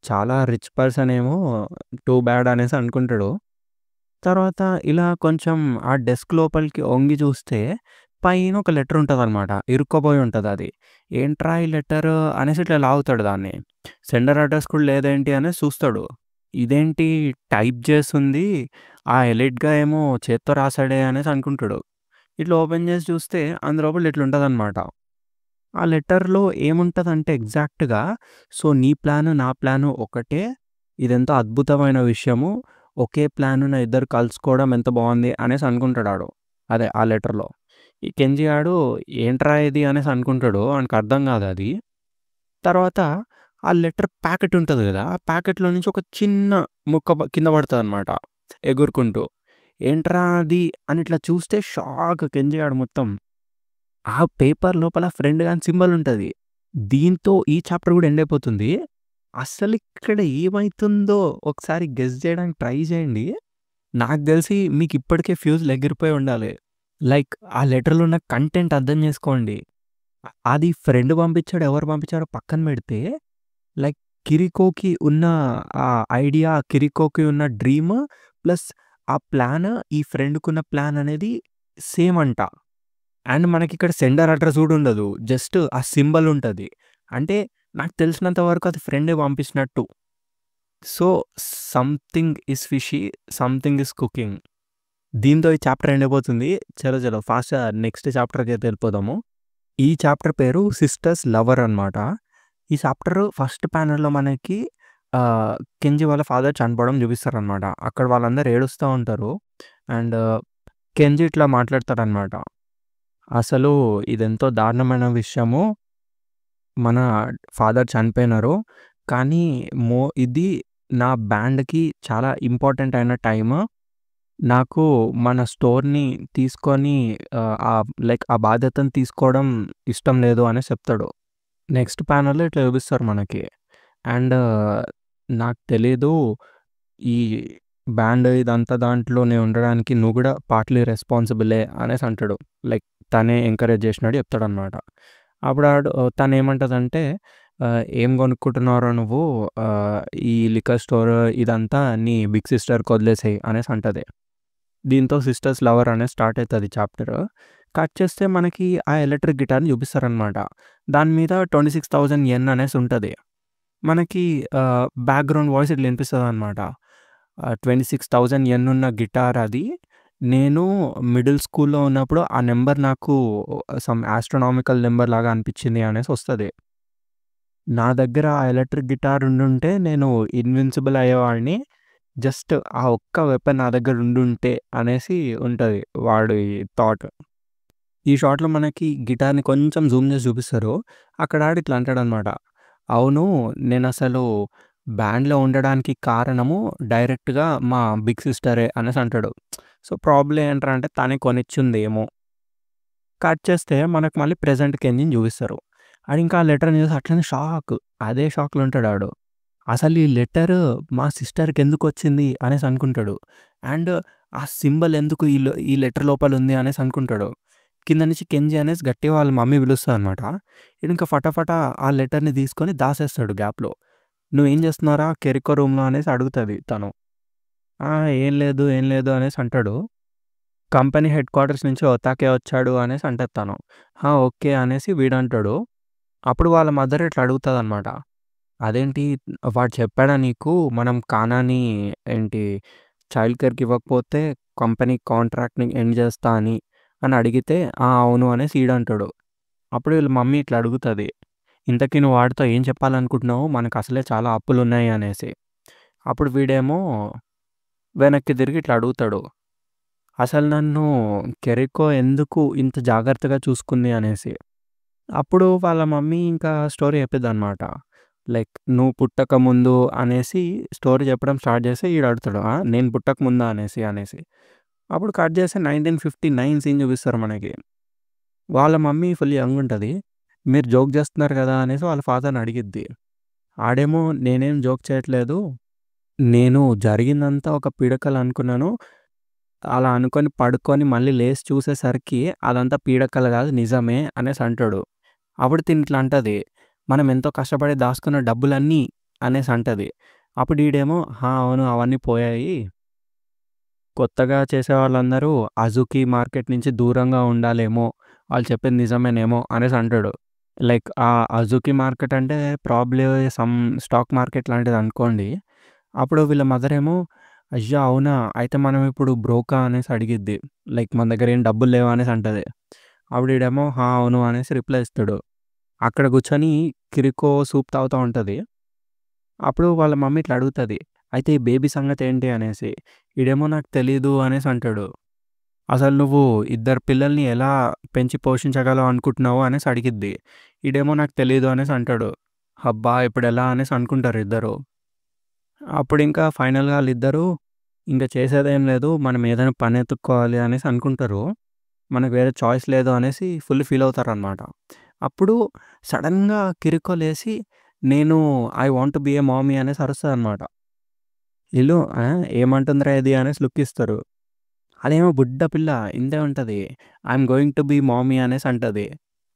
చాలా రిచ్ పర్సన్ ఏమో టూ బ్యాడ్ అనేసి అనుకుంటాడు. తర్వాత ఇలా కొంచెం ఆ డెస్క్ లోపలికి ఒంగి చూస్తే పైన ఒక లెటర్ ఉంటదనమాట. ఇరుక్కుపోయి ఉంటదది. ఏంట్రా ఈ లెటరు అనేసి ఇట్లా లాగుతాడు దాన్ని. సెండర్ అడ్రస్ కూడా లేదేంటి అనేసి చూస్తాడు. ఇదేంటి టైప్ చేసుంది. ఆ ఎలిట్‌గా ఏమో చేత్తో రాసాడే అనేసి అనుకుంటాడు. ఇట్లా ఓపెన్ చేసి చూస్తే అందులోపల ఇట్లుంటదనమాట. ఆ లెటర్‌లో ఏముంటదంటే ఎగ్జాక్ట్‌గా సో, నీ ప్లాను, నా ప్లాను ఒకటే. ఇదెంతో అద్భుతమైన విషయము. ఒకే ప్లానున ఇద్దరు కలుసుకోవడం ఎంత బావుంది అనేసి అనుకుంటాడాడు. అదే ఆ లెటర్‌లో. ఈ కెంజి గాడు ఏంట్రా ఇది అనేసి అనుకుంటాడు. వానికి అర్థం కాదది. తర్వాత ఆ లెటర్ ప్యాకెట్ ఉంటది గదా! ఆ ప్యాకెట్‌లో నుంచి ఒక చిన్న ముక్క కింద పడతదనమాట ఎగురుకుంటూ. ఏంట్రా అది అని ఇట్లా చూస్తే షాక్ కెంజి గాడు మొత్తం. ఆ పేపర్ లోపల ఫ్రెండ్ గాని సింబల్ ఉంటది. దీంతో ఈ చాప్టర్ గూడా ఎండ్ అయిపోతుంది. అసలిక్కడ ఏమైతుందో ఒకసారి గెస్ జేయడానికి ట్రై జేయండి. నాకు దెలిసి మీకిప్పటికే ఫ్యూజులు ఎగిరిపోయి ఉండాలి. లైక్ ఆ లెటర్‌లో ఉన్న కంటెంట్ అర్థం జేసుకోండి. అది ఫ్రెండ్ పంపించాడో, ఎవరు పంపించారో పక్కన బెడితే, లైక్ కిరికోకి ఉన్న ఐడియా, కిరికోకి ఉన్న డ్రీమ్ ప్లస్ ఆ ప్లాన్, ఈ ఫ్రెండ్‌కున్న ప్లాన్ అనేది సేమ్ అంట. అండ్ మనకిక్కడ సెండర్ అడ్రెస్ గూడా ఉండదు. జస్ట్ ఆ సింబల్ ఉంటది. అంటే నాకు తెలిసినంత వరకు అది ఫ్రెండే పంపించినట్టు. So, something is fishy, something is cooking. దీంతో ఈ చాప్టర్ ఎండ్ అయిపోతుంది. చలో చలో ఫాస్ట్‌గా నెక్స్ట్ చాప్టర్‌కైతే వెళ్ళిపోదాము. ఈ చాప్టర్ పేరు సిస్టర్స్ లవర్ అనమాట. ఈ చాప్టర్ ఫస్ట్ ప్యానెల్‌లో మనకి కెంజి వాళ్ళ ఫాదర్ చనిపోవడం చూపిస్తారనమాట. అక్కడ వాళ్ళందరూ ఏడుస్తా ఉంటారు. అండ్ కెంజి ఇట్లా మాట్లాడతాడనమాట. అసలు ఇదెంతో దారుణమైన విషయము. మన ఫాదర్ చనిపోయినారు. కానీ ఇది నా బ్యాండ్‌కి చాలా ఇంపార్టెంట్ అయిన టైము. నాకు మన స్టోర్‌ని తీసుకొని లైక్ ఆ బాధ్యతను తీసుకోవడం ఇష్టం లేదు అనేసి చెప్తాడు. నెక్స్ట్ ప్యానెల్‌లో ఇట్లా చూపిస్తారు మనకి. అండ్ నాకు తెలీదు ఈ బ్యాండ్ ఇదంతా దాంట్లోనే ఉండడానికి నువ్వు గూడా పార్ట్‌లీ రెస్పాన్సిబులే అనేసి అంటాడు. లైక్ తనే ఎంకరేజ్ చేసినట్టు చెప్తాడనమాట. అప్పుడు తనేమంటదంటే "ఏం కొనుక్కుంటున్నావురా నువ్వు? ఈ లిక్కర్ స్టోర్ ఇదంతా నీ బిగ్ సిస్టర్‌కి వదిలేసేయి" అనేసి అంటది. దీంతో సిస్టర్స్ లవర్ అనేది స్టార్ట్ అయితది చాప్టర్. కట్ చేస్తే మనకి ఆ ఎలక్ట్రిక్ గిటార్‌ని చూపిస్తారనమాట. దాని మీద 26,000 యెన్ అనేసి ఉంటది. మనకి బ్యాక్‌గ్రౌండ్ వాయిస్ ఇట్లా వినిపిస్తదనమాట. 26,000 యెన్ ఉన్న గిటార్ అది. నేను మిడిల్ స్కూల్‌లో ఉన్నప్పుడు ఆ నంబర్ నాకు సమ్ ఆస్ట్రోనామికల్ నంబర్ లాగా అనిపించింది అనేసి వస్తది. నా దగ్గర ఆ ఎలక్ట్రిక్ గిటార్ ఉండుంటే నేను ఇన్విన్సిబుల్ అయ్యేవాడిని. జస్ట్ ఆ ఒక్క వెపన్ నా దగ్గర ఉండుంటే అనేసి ఉంటది వాడి థాట్. ఈ షాట్‌లో మనకి గిటార్‌ని కొంచెం జూమ్ చేసి చూపిస్తారు. అక్కడ ఆడు ఇట్లా అంటాడనమాట. అవును, నేనసలు బ్యాండ్‌లో ఉండడానికి కారణము డైరెక్ట్‌గా మా బిగ్ సిస్టరే అనేసి అంటాడు. సో, ప్రాబబ్లీ ఏంట్రా అంటే తనే కొనిచ్చుందేమో. కట్ చేస్తే మనకు మళ్ళీ ప్రెజెంట్ కెంజిని చూపిస్తారు. ఆడింకా ఆ లెటర్‌ని చూసి అట్లనే షాక్. అదే షాక్‌లో ఉంటాడాడు. అసలు ఈ లెటరు మా సిస్టర్‌కెందుకొచ్చింది అనేసి అనుకుంటాడు. అండ్ ఆ సింబల్ ఎందుకు ఈ లెటర్ లోపల ఉంది అనేసి అనుకుంటాడు. కింద నుంచి కెంజి అనేసి గట్టిగా వాళ్ళ మమ్మీ పిలుస్తదనమాట. ఈడింకా ఫటాఫటా ఆ లెటర్‌ని తీసుకొని దాసేస్తాడు గ్యాప్‌లో. "నువ్వేం చేస్తున్నావురా కెరికో రూమ్‌లో" అనేసి అడుగుతది తను. "ఆ! ఏం లేదు, ఏం లేదు" అనేసి అంటాడు. కంపెనీ హెడ్ క్వార్టర్స్ నుంచి ఒతాకే వచ్చాడు అనేసి అంటది తను. "ఆ! ఓకే" అనేసి వీడంటాడు. అప్పుడు వాళ్ళ మదర్ ఇట్లా అడుగుతదనమాట. "అదేంటి వాడు చెప్పాడా నీకు మనం కానాని ఏంటి చైల్డ్ కేర్‌కి ఇవ్వకపోతే కంపెనీ కాంట్రాక్ట్‌ని ఎండ్ చేస్తా అని అడిగితే" "ఆ! అవును" అనేసి ఈడంటాడు. అప్పుడు వీళ్ళ మమ్మీ ఇట్లా అడుగుతది. "ఇంతకీ నువ్వు వాడితో ఏం చెప్పాలనుకుంటున్నావు? మనకసలే చాలా అప్పులున్నాయి" అనేసి. అప్పుడు వీడేమో వెనక్కి తిరిగి ఇట్లా అడుగుతాడు. "అసలు నన్ను కెరికో ఎందుకు ఇంత జాగ్రత్తగా చూసుకుంది" అనేసి. అప్పుడు వాళ్ళ మమ్మీ ఇంకా స్టోరీ చెప్పిద్దనమాట. లైక్ "నువ్వు పుట్టకముందు" అనేసి స్టోరీ చెప్పడం స్టార్ట్ చేస్తే ఈడు అడుగుతాడు. నేను పుట్టకముందా అనేసి. అప్పుడు కట్ చేస్తే 1959 సీన్ చూపిస్తారు మనకి. వాళ్ళ మమ్మీ ఫుల్ యంగ్ ఉంటది. "మీరు జోక్ చేస్తున్నారు కదా" అనేసి వాళ్ళ ఫాదర్‌ని అడిగిద్ది. ఆడేమో "నేనేం జోక్ చేయట్లేదు. నేను జరిగిందంతా ఒక పీడకల అనుకున్నాను. అలా అనుకోని పడుకొని మళ్ళీ లేసి చూసేసరికి అదంతా పీడకల కాదు నిజమే" అనేసి అంటాడు. అప్పుడు తిను ఇట్లా అంటది. "మనం ఎంతో కష్టపడి దాసుకున్న డబ్బులన్నీ" అనేసి అంటది. అప్పుడు ఈడేమో అవును అవన్నీ పోయాయి. కొత్తగా చేసేవాళ్ళందరూ అజుకి మార్కెట్ నుంచి దూరంగా ఉండాలేమో! వాళ్ళు చెప్పేది నిజమేనేమో" అనేసి అంటాడు. లైక్ ఆ అజుకి మార్కెట్ అంటే ప్రాబబ్లీ సమ్ స్టాక్ మార్కెట్ లాంటిదనుకోండి. అప్పుడు వీళ్ళ మదరేమో "అయ్యో! అవునా! అయితే మనం ఇప్పుడు బ్రోకా" అనేసి అడిగిద్ది. లైక్ "మన దగ్గర ఏం డబ్బులు లేవా" అనేసి అంటది. అప్పుడు ఈడేమో అవును" అనేసి రిప్లై ఇస్తాడు. అక్కడ కూర్చొని కిరికో సూప్ తాగుతా ఉంటది. అప్పుడు వాళ్ళ మమ్మీ ఇట్లా అడుగుతది. "అయితే ఈ బేబీ సంగతేంటి" అనేసి. ఈడేమో "నాకు తెలీదు" అనేసి అంటాడు. "అసలు నువ్వు ఇద్దరు పిల్లల్ని ఎలా పెంచి పోషించగలవు అనుకుంటున్నావు" అనేసి అడిగిద్ది. ఈడేమో "నాకు తెలీదు" అనేసి అంటాడు. అబ్బా! ఇప్పుడెలా అనేసి అనుకుంటారు ఇద్దరు. అప్పుడింకా ఫైనల్‌గా ఆళ్ళిద్దరూ ఇంక చేసేదేం లేదు. మనం ఏదైనా పని ఎతుక్కోవాలి అనేసి అనుకుంటారు. మనకు వేరే చాయిస్ లేదు అనేసి ఫుల్ ఫీల్ అవుతారనమాట. అప్పుడు సడెన్‌గా కిరుకో లేసి నేను I want to be a mummy అనేసి అరుస్తదనమాట. ఈళ్ళు ఏమంటుందిరా ఇది అనేసి లుక్ ఇస్తారు. అదేమో బుడ్డ పిల్ల ఇంతే ఉంటది. ఐయామ్ గోయింగ్ టు బి మామ్మీ అనేసి అంటది.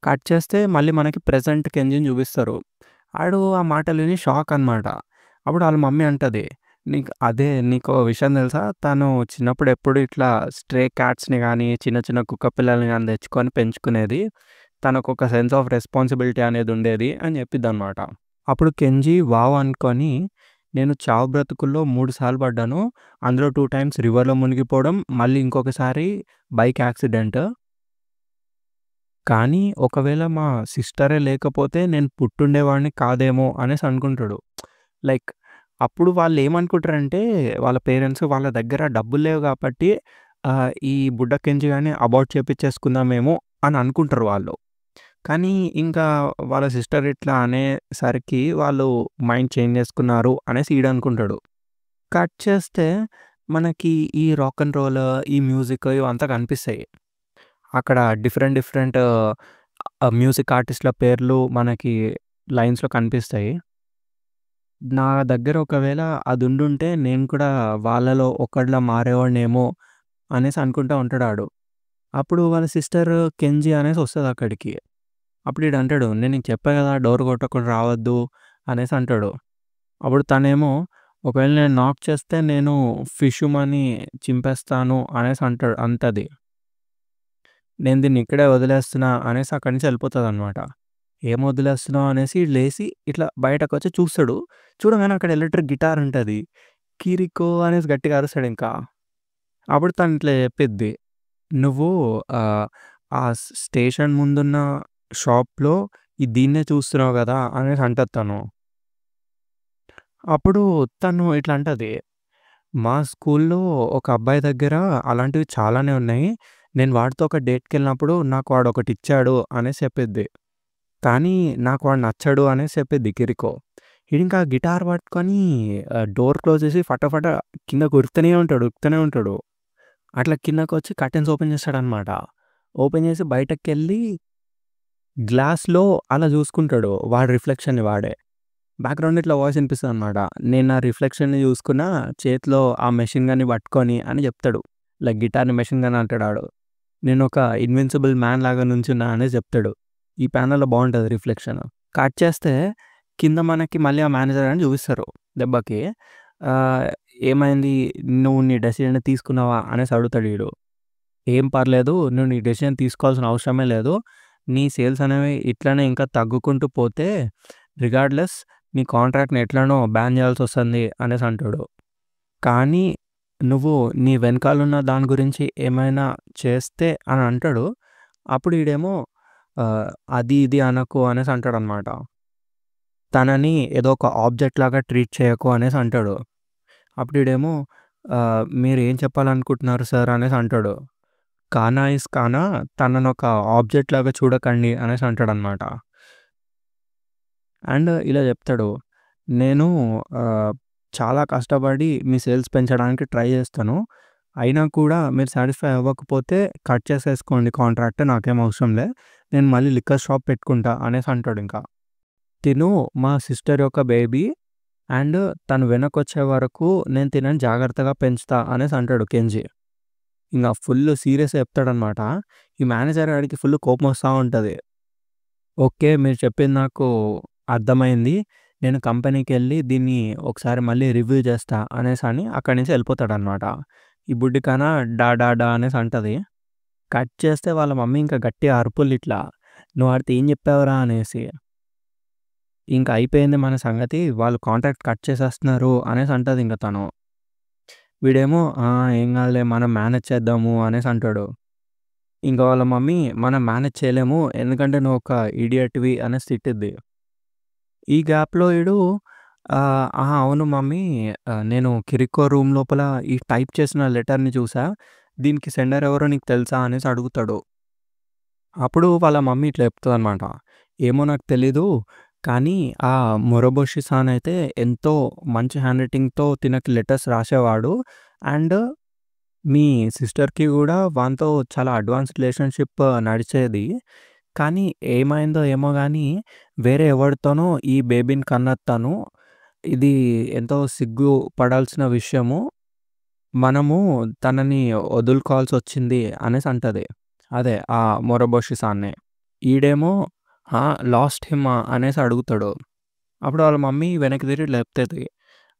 కట్ చేస్తే మళ్ళీ మనకి ప్రెజెంట్ కెంజిని చూపిస్తారు. ఆడు ఆ మాటలు విని షాక్ అనమాట. అప్పుడు ఆళ్ళ మమ్మీ అంటది. "నీకో విషయం తెలుసా? తను చిన్నప్పుడు ఎప్పుడు ఇట్లా స్ట్రే క్యాట్స్‌ని గానీ, చిన్న చిన్న కుక్క పిల్లల్ని గానీ తెచ్చుకొని పెంచుకునేది. తనకొక సెన్స్ ఆఫ్ రెస్పాన్సిబిలిటీ అనేది ఉండేది" అని చెప్పిద్దనమాట. అప్పుడు కెంజి వావ్ అనుకోని నేను చావు బ్రతుకుల్లో 3 సార్లు పడ్డాను. అందులో 2 టైమ్స్ రివర్‌లో మునిగిపోవడం, మళ్ళీ ఇంకొకసారి బైక్ యాక్సిడెంట్. కానీ ఒకవేళ మా సిస్టరే లేకపోతే నేను పుట్టుండేవాడిని కాదేమో అనేసి అనుకుంటాడు. లైక్ అప్పుడు వాళ్ళేమనుకుంటారంటే వాళ్ళ పేరెంట్స్ వాళ్ళ దగ్గర డబ్బులు లేవు కాబట్టి ఈ బుడ్డ కెంచి గాని అబార్ట్ చేపిచ్చేసుకుందామేమో అని అనుకుంటారు వాళ్ళు. కానీ ఇంకా వాళ్ళ సిస్టర్ ఇట్లా అనేసరికి వాళ్ళు మైండ్ చేంజ్ చేసుకున్నారు అనేసి ఈడనుకుంటాడు. కట్ చేస్తే మనకి ఈ రాక్ అండ్ రోల్, ఈ మ్యూజిక్ ఇవంతా కనిపిస్తాయి. అక్కడ డిఫరెంట్ డిఫరెంట్ మ్యూజిక్ ఆర్టిస్ట్‌ల పేర్లు మనకి లైన్స్‌లో కనిపిస్తాయి. నా దగ్గర ఒకవేళ అదుండుంటే నేను కూడా వాళ్ళలో ఒకడిలా మారేవాడినేమో అనేసి అనుకుంటా ఉంటాడాడు. అప్పుడు వాళ్ళ సిస్టర్ కెంజి అనేసి వస్తదక్కడికి. అప్పుడు ఈడంటాడు, "నేను నీకు చెప్పా గదా! డోర్ కొట్టకుండా రావద్దు" అనేసి అంటాడు. అప్పుడు తనేమో, "ఒకవేళ నేను నాక్ చేస్తే నేను ఫిషుమని చింపేస్తాను" అనేసి అంటది. "నేను దీన్ని ఇక్కడే వదిలేస్తున్నా" అనేసి అక్కడి నుంచి ఎళ్ళిపోతదనమాట. "ఏం వదిలేస్తున్నావు" అనేసి ఈడు లేసి ఇట్లా బయటకొచ్చి చూస్తాడు. చూడంగానే అక్కడ ఎలక్ట్రిక్ గిటార్ ఉంటది. కిరికో అనేసి గట్టిగా అరుస్తాడింకా. అప్పుడు తను ఇట్లా చెప్పిద్ది. "నువ్వు ఆహ్, ఆ స్టేషన్ ముందున్న షాప్‌లో దీన్నే చూస్తున్నావు గదా!" అనేసి అంటది తను. అప్పుడు తను ఇట్లా అంటది. "మా స్కూల్‌లో ఒక అబ్బాయి దగ్గర అలాంటివి చాలానే ఉన్నాయి. నేను వాడితో ఒక డేట్‌కెళ్ళినప్పుడు నాకు వాడొకటిచ్చాడు" అనేసి చెప్పిద్ది. కానీ నాకు వాడు నచ్చడు అనేసి చెప్పిద్ది కిరికో. ఈడింకా గిటార్ పట్టుకొని డోర్ క్లోజ్ చేసి ఫటాఫట కిందకి ఉరుకుతూనే ఉంటాడు. అట్లా కిందకొచ్చి కర్టెన్స్ ఓపెన్ చేస్తాడనమాట. ఓపెన్ చేసి బయటకెళ్ళి గ్లాస్‌లో అలా చూసుకుంటాడు. వాడి రిఫ్లెక్షన్‌ని వాడే. బ్యాక్‌గ్రౌండ్‌లో ఇట్లా వాయిస్ ఇనిపిస్తదనమాట. "నేను నా రిఫ్లెక్షన్‌ని చూసుకున్నా చేతిలో ఆ మెషిన్ గన్‌ని పట్టుకొని" అని చెప్తాడు. లైక్ గిటార్‌ని మెషిన్ గన్ అంటాడాడు. నేనొక ఇన్విన్సిబుల్ మ్యాన్ లాగా నుంచున్నా అనేసి చెప్తాడు. ఈ ప్యానెల్‌లో బావుంటది రిఫ్లెక్షన్. కట్ చేస్తే కింద మనకి మళ్ళీ ఆ మేనేజర్ గారిని చూపిస్తారు దెబ్బకి. ఆహ్, "ఏమైంది? నువ్వు నీ డెసిషన్ తీసుకున్నావా?" అనేసి అడుగుతాడు ఈడు. "ఏం పర్లేదు. నువ్వు నీ డెసిషన్ తీసుకోవాల్సిన అవసరమే లేదు. నీ సేల్స్ అనేవి ఇట్లనే ఇంకా తగ్గుకుంటూ పోతే రిగార్డ్‌లెస్ నీ కాంట్రాక్ట్‌ని ఎట్లనో బ్యాన్ చేయాల్సొస్తుంది" అనేసి అంటాడు. కానీ నువ్వు నీ వెనకాలున్న దాని గురించి ఏమైనా చేస్తే అని అంటాడు. అప్పుడు ఈడేమో ఆహ్, అది ఇది అనకు అనేసి అంటాడనమాట. తనని ఏదో ఒక ఆబ్జెక్ట్ లాగా ట్రీట్ చేయకు అనేసి అంటాడు. అప్పుడు ఈడేమో మీరేం చెప్పాలనుకుంటున్నారు సార్ అనేసి అంటాడు. కానా ఈస్ కానా, తననొక ఆబ్జెక్ట్ లాగా చూడకండి అనేసి అంటాడనమాట. అండ్ ఇలా చెప్తాడు. నేను ఆహ్, చాలా కష్టపడి మీ సేల్స్ పెంచడానికి ట్రై చేస్తాను. అయినా కూడా మీరు సాటిస్ఫై అవ్వకపోతే కట్ చేసేసుకోండి కాంట్రాక్ట్, నాకేం అవసరం లే. నేను మళ్ళీ లిక్కర్ షాప్ పెట్టుకుంటా అనేసి అంటాడింకా. తిను మా సిస్టర్ యొక్క బేబీ అండ్ తను వెనకొచ్చే వరకు నేను తినని జాగ్రత్తగా పెంచుతా అనేసి అంటాడు కెంజీ. ఇంగ ఫుల్ సీరియస్‌గా చెప్తాడనమాట. ఈ మేనేజర్ గాడికి ఫుల్ కోపమొస్తా ఉంటది. ఓకే. మీరు చెప్పింది నాకు అర్థమైంది. నేను కంపెనీకెళ్ళి దీన్ని ఒకసారి మళ్ళీ రివ్యూ చేస్తా అనేసని అక్కడి నుంచి ఎళ్ళిపోతాడనమాట. ఈ బుడ్డికాన డా డా డా అనేసి అంటది. కట్ చేస్తే వాళ్ళ మమ్మీ ఇంకా గట్టిగా అరుపులిట్లా. "నువ్వు ఆడితో ఏం చెప్పావురా" అనేసి. ఇంక అయిపోయింది మన సంగతి. వాళ్ళు కాంట్రాక్ట్ కట్ చేసేస్తున్నారు అనేసి అంటదింక తను. వీడేమో ఏం కాదులే మనం మేనేజ్ చేద్దాము అనేసి అంటాడు. ఇంక వాళ్ళ మమ్మీ మనం మేనేజ్ చేయలేము. ఎందుకంటే నువ్వు ఒక ఇడియట్‌వి అనేసి తిట్టిద్ది. ఈ గ్యాప్‌లో ఈడు అవును మమ్మీ, నేను కిరికో రూమ్ లోపల ఈ టైప్ చేసిన లెటర్‌ని చూసా. దీనికి సెండర్ ఎవరో నీకు తెలుసా అనేసి అడుగుతాడు. అప్పుడు వాళ్ళ మమ్మీ ఇట్లా చెప్తదనమాట. ఏమో నాకు తెలీదు. కానీ ఆ మొరబోషి సాన్ అయితే ఎంతో మంచి హ్యాండ్ రైటింగ్‌తో తినకి లెటర్స్ రాసేవాడు. అండ్ మీ సిస్టర్‌కి గూడా వానితో చాలా అడ్వాన్స్ రిలేషన్‌షిప్ నడిచేది. కానీ ఏమైందో ఏమో గానీ వేరే ఎవడితోనో ఈ బేబీని కన్నది తను. ఇది ఎంతో సిగ్గు పడాల్సిన విషయము. మనము తనని వదులుకోవాల్సొచ్చింది అనేసి అంటది. అదే ఆ మొరబోషి సాన్నే. ఈడేమో లాస్ట్ హిమ్ అనేసి అడుగుతాడు. అప్పుడు వాళ్ళ మమ్మీ వెనక్కి తిరిగి లేపుతది.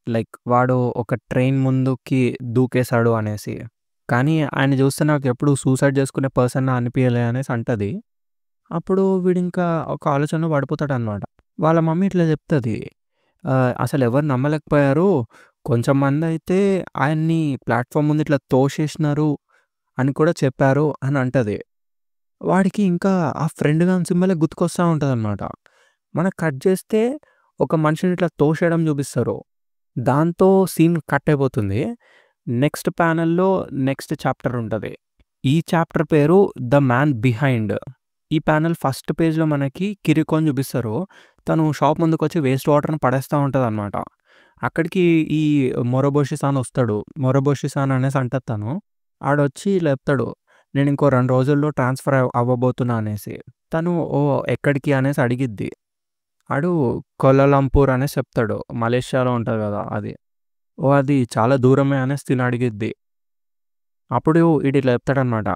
లైక్ వాడు ఒక ట్రైన్ ముందుకి దూకేశాడు అనేసి. కానీ ఆయన్ని చూస్తే నాకెప్పుడు సూసైడ్ చేసుకునే పర్సన్‌లా అనిపియలే అనేసి అంటది. అప్పుడు వీడింకా ఒక ఆలోచనలో పడిపోతాడనమాట. వాళ్ళ మమ్మీ ఇట్లా చెప్తది. అసలెవరు నమ్మలేకపోయారు. కొంచెం మందైతే ఆయన్ని ప్లాట్‌ఫార్మ్ ముందు ఇట్లా తోసేసినారు అని కూడా చెప్పారు అని అంటది. వాడికి ఇంకా ఆ ఫ్రెండ్ గాని సింబలే గుర్తుకొస్తా ఉంటదనమాట. మనకు కట్ చేస్తే ఒక మనిషిని ఇట్లా తోసేయడం చూపిస్తారు. దాంతో సీన్ కట్ అయిపోతుంది. నెక్స్ట్ ప్యానెల్‌లో నెక్స్ట్ చాప్టర్ ఉంటది. ఈ చాప్టర్ పేరు 'ద మ్యాన్ బిహైండ్'. ఈ ప్యానెల్ ఫస్ట్ పేజ్‌లో మనకి కిరికోని చూపిస్తారు. తను షాప్ ముందుకొచ్చి వేస్ట్ వాటర్‌ని పడేస్తా ఉంటదనమాట. అక్కడికి ఈ మొరబోషి సాన్ వస్తాడు. మొరబోషి సాన్ అనేసి అంటది తను. ఆడొచ్చి ఇలా చెప్తాడు. నేను ఇంకో 2 రోజుల్లో ట్రాన్స్‌ఫర్ అవ్వబోతున్నా అనేసి. తను ఓహ్! ఎక్కడికి అనేసి అడిగిద్ది. ఆడు కౌలాలంపూర్ అనేసి చెప్తాడు. మలేషియాలో ఉంటది కదా! అది. ఓహ్! అది చాలా దూరమే అనేసి తిను అడిగిద్ది. అప్పుడు ఈడిట్లా చెప్తాడనమాట.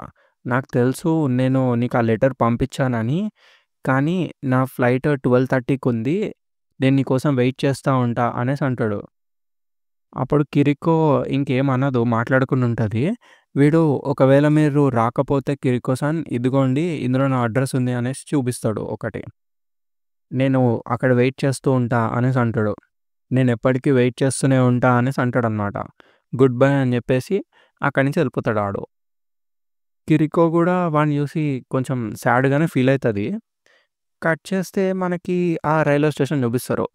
నాకు తెలుసు నేను నీకు ఆ లెటర్ పంపించానని. కానీ నా ఫ్లైట్ 12:30కుంది. నేను నీకోసం వెయిట్ చేస్తా ఉంటా అనేసి అంటాడు. అప్పుడు కిరికో ఇంకేమనదు, మాట్లాడకుండా ఉంటది. వీడు ఒకవేళ మీరు రాకపోతే కిరికో సాన్ ఇదిగోండి ఇందులో నా అడ్రెస్ ఉంది అనేసి చూపిస్తాడు ఒకటి. నేను అక్కడ వెయిట్ చేస్తూ ఉంటా అనేసి అంటాడు. నేనెప్పటికీ వెయిట్ చేస్తూనే ఉంటా అనేసి అంటాడనమాట. గుడ్ బై అని చెప్పేసి అక్కడి నుంచి వెళ్ళిపోతాడు ఆడు. కిరికో గూడా వాడిని చూసి కొంచెం సాడ్‌గానే ఫీల్ అయితది. కట్ చేస్తే మనకి ఆ రైల్వే స్టేషన్ చూపిస్తారు.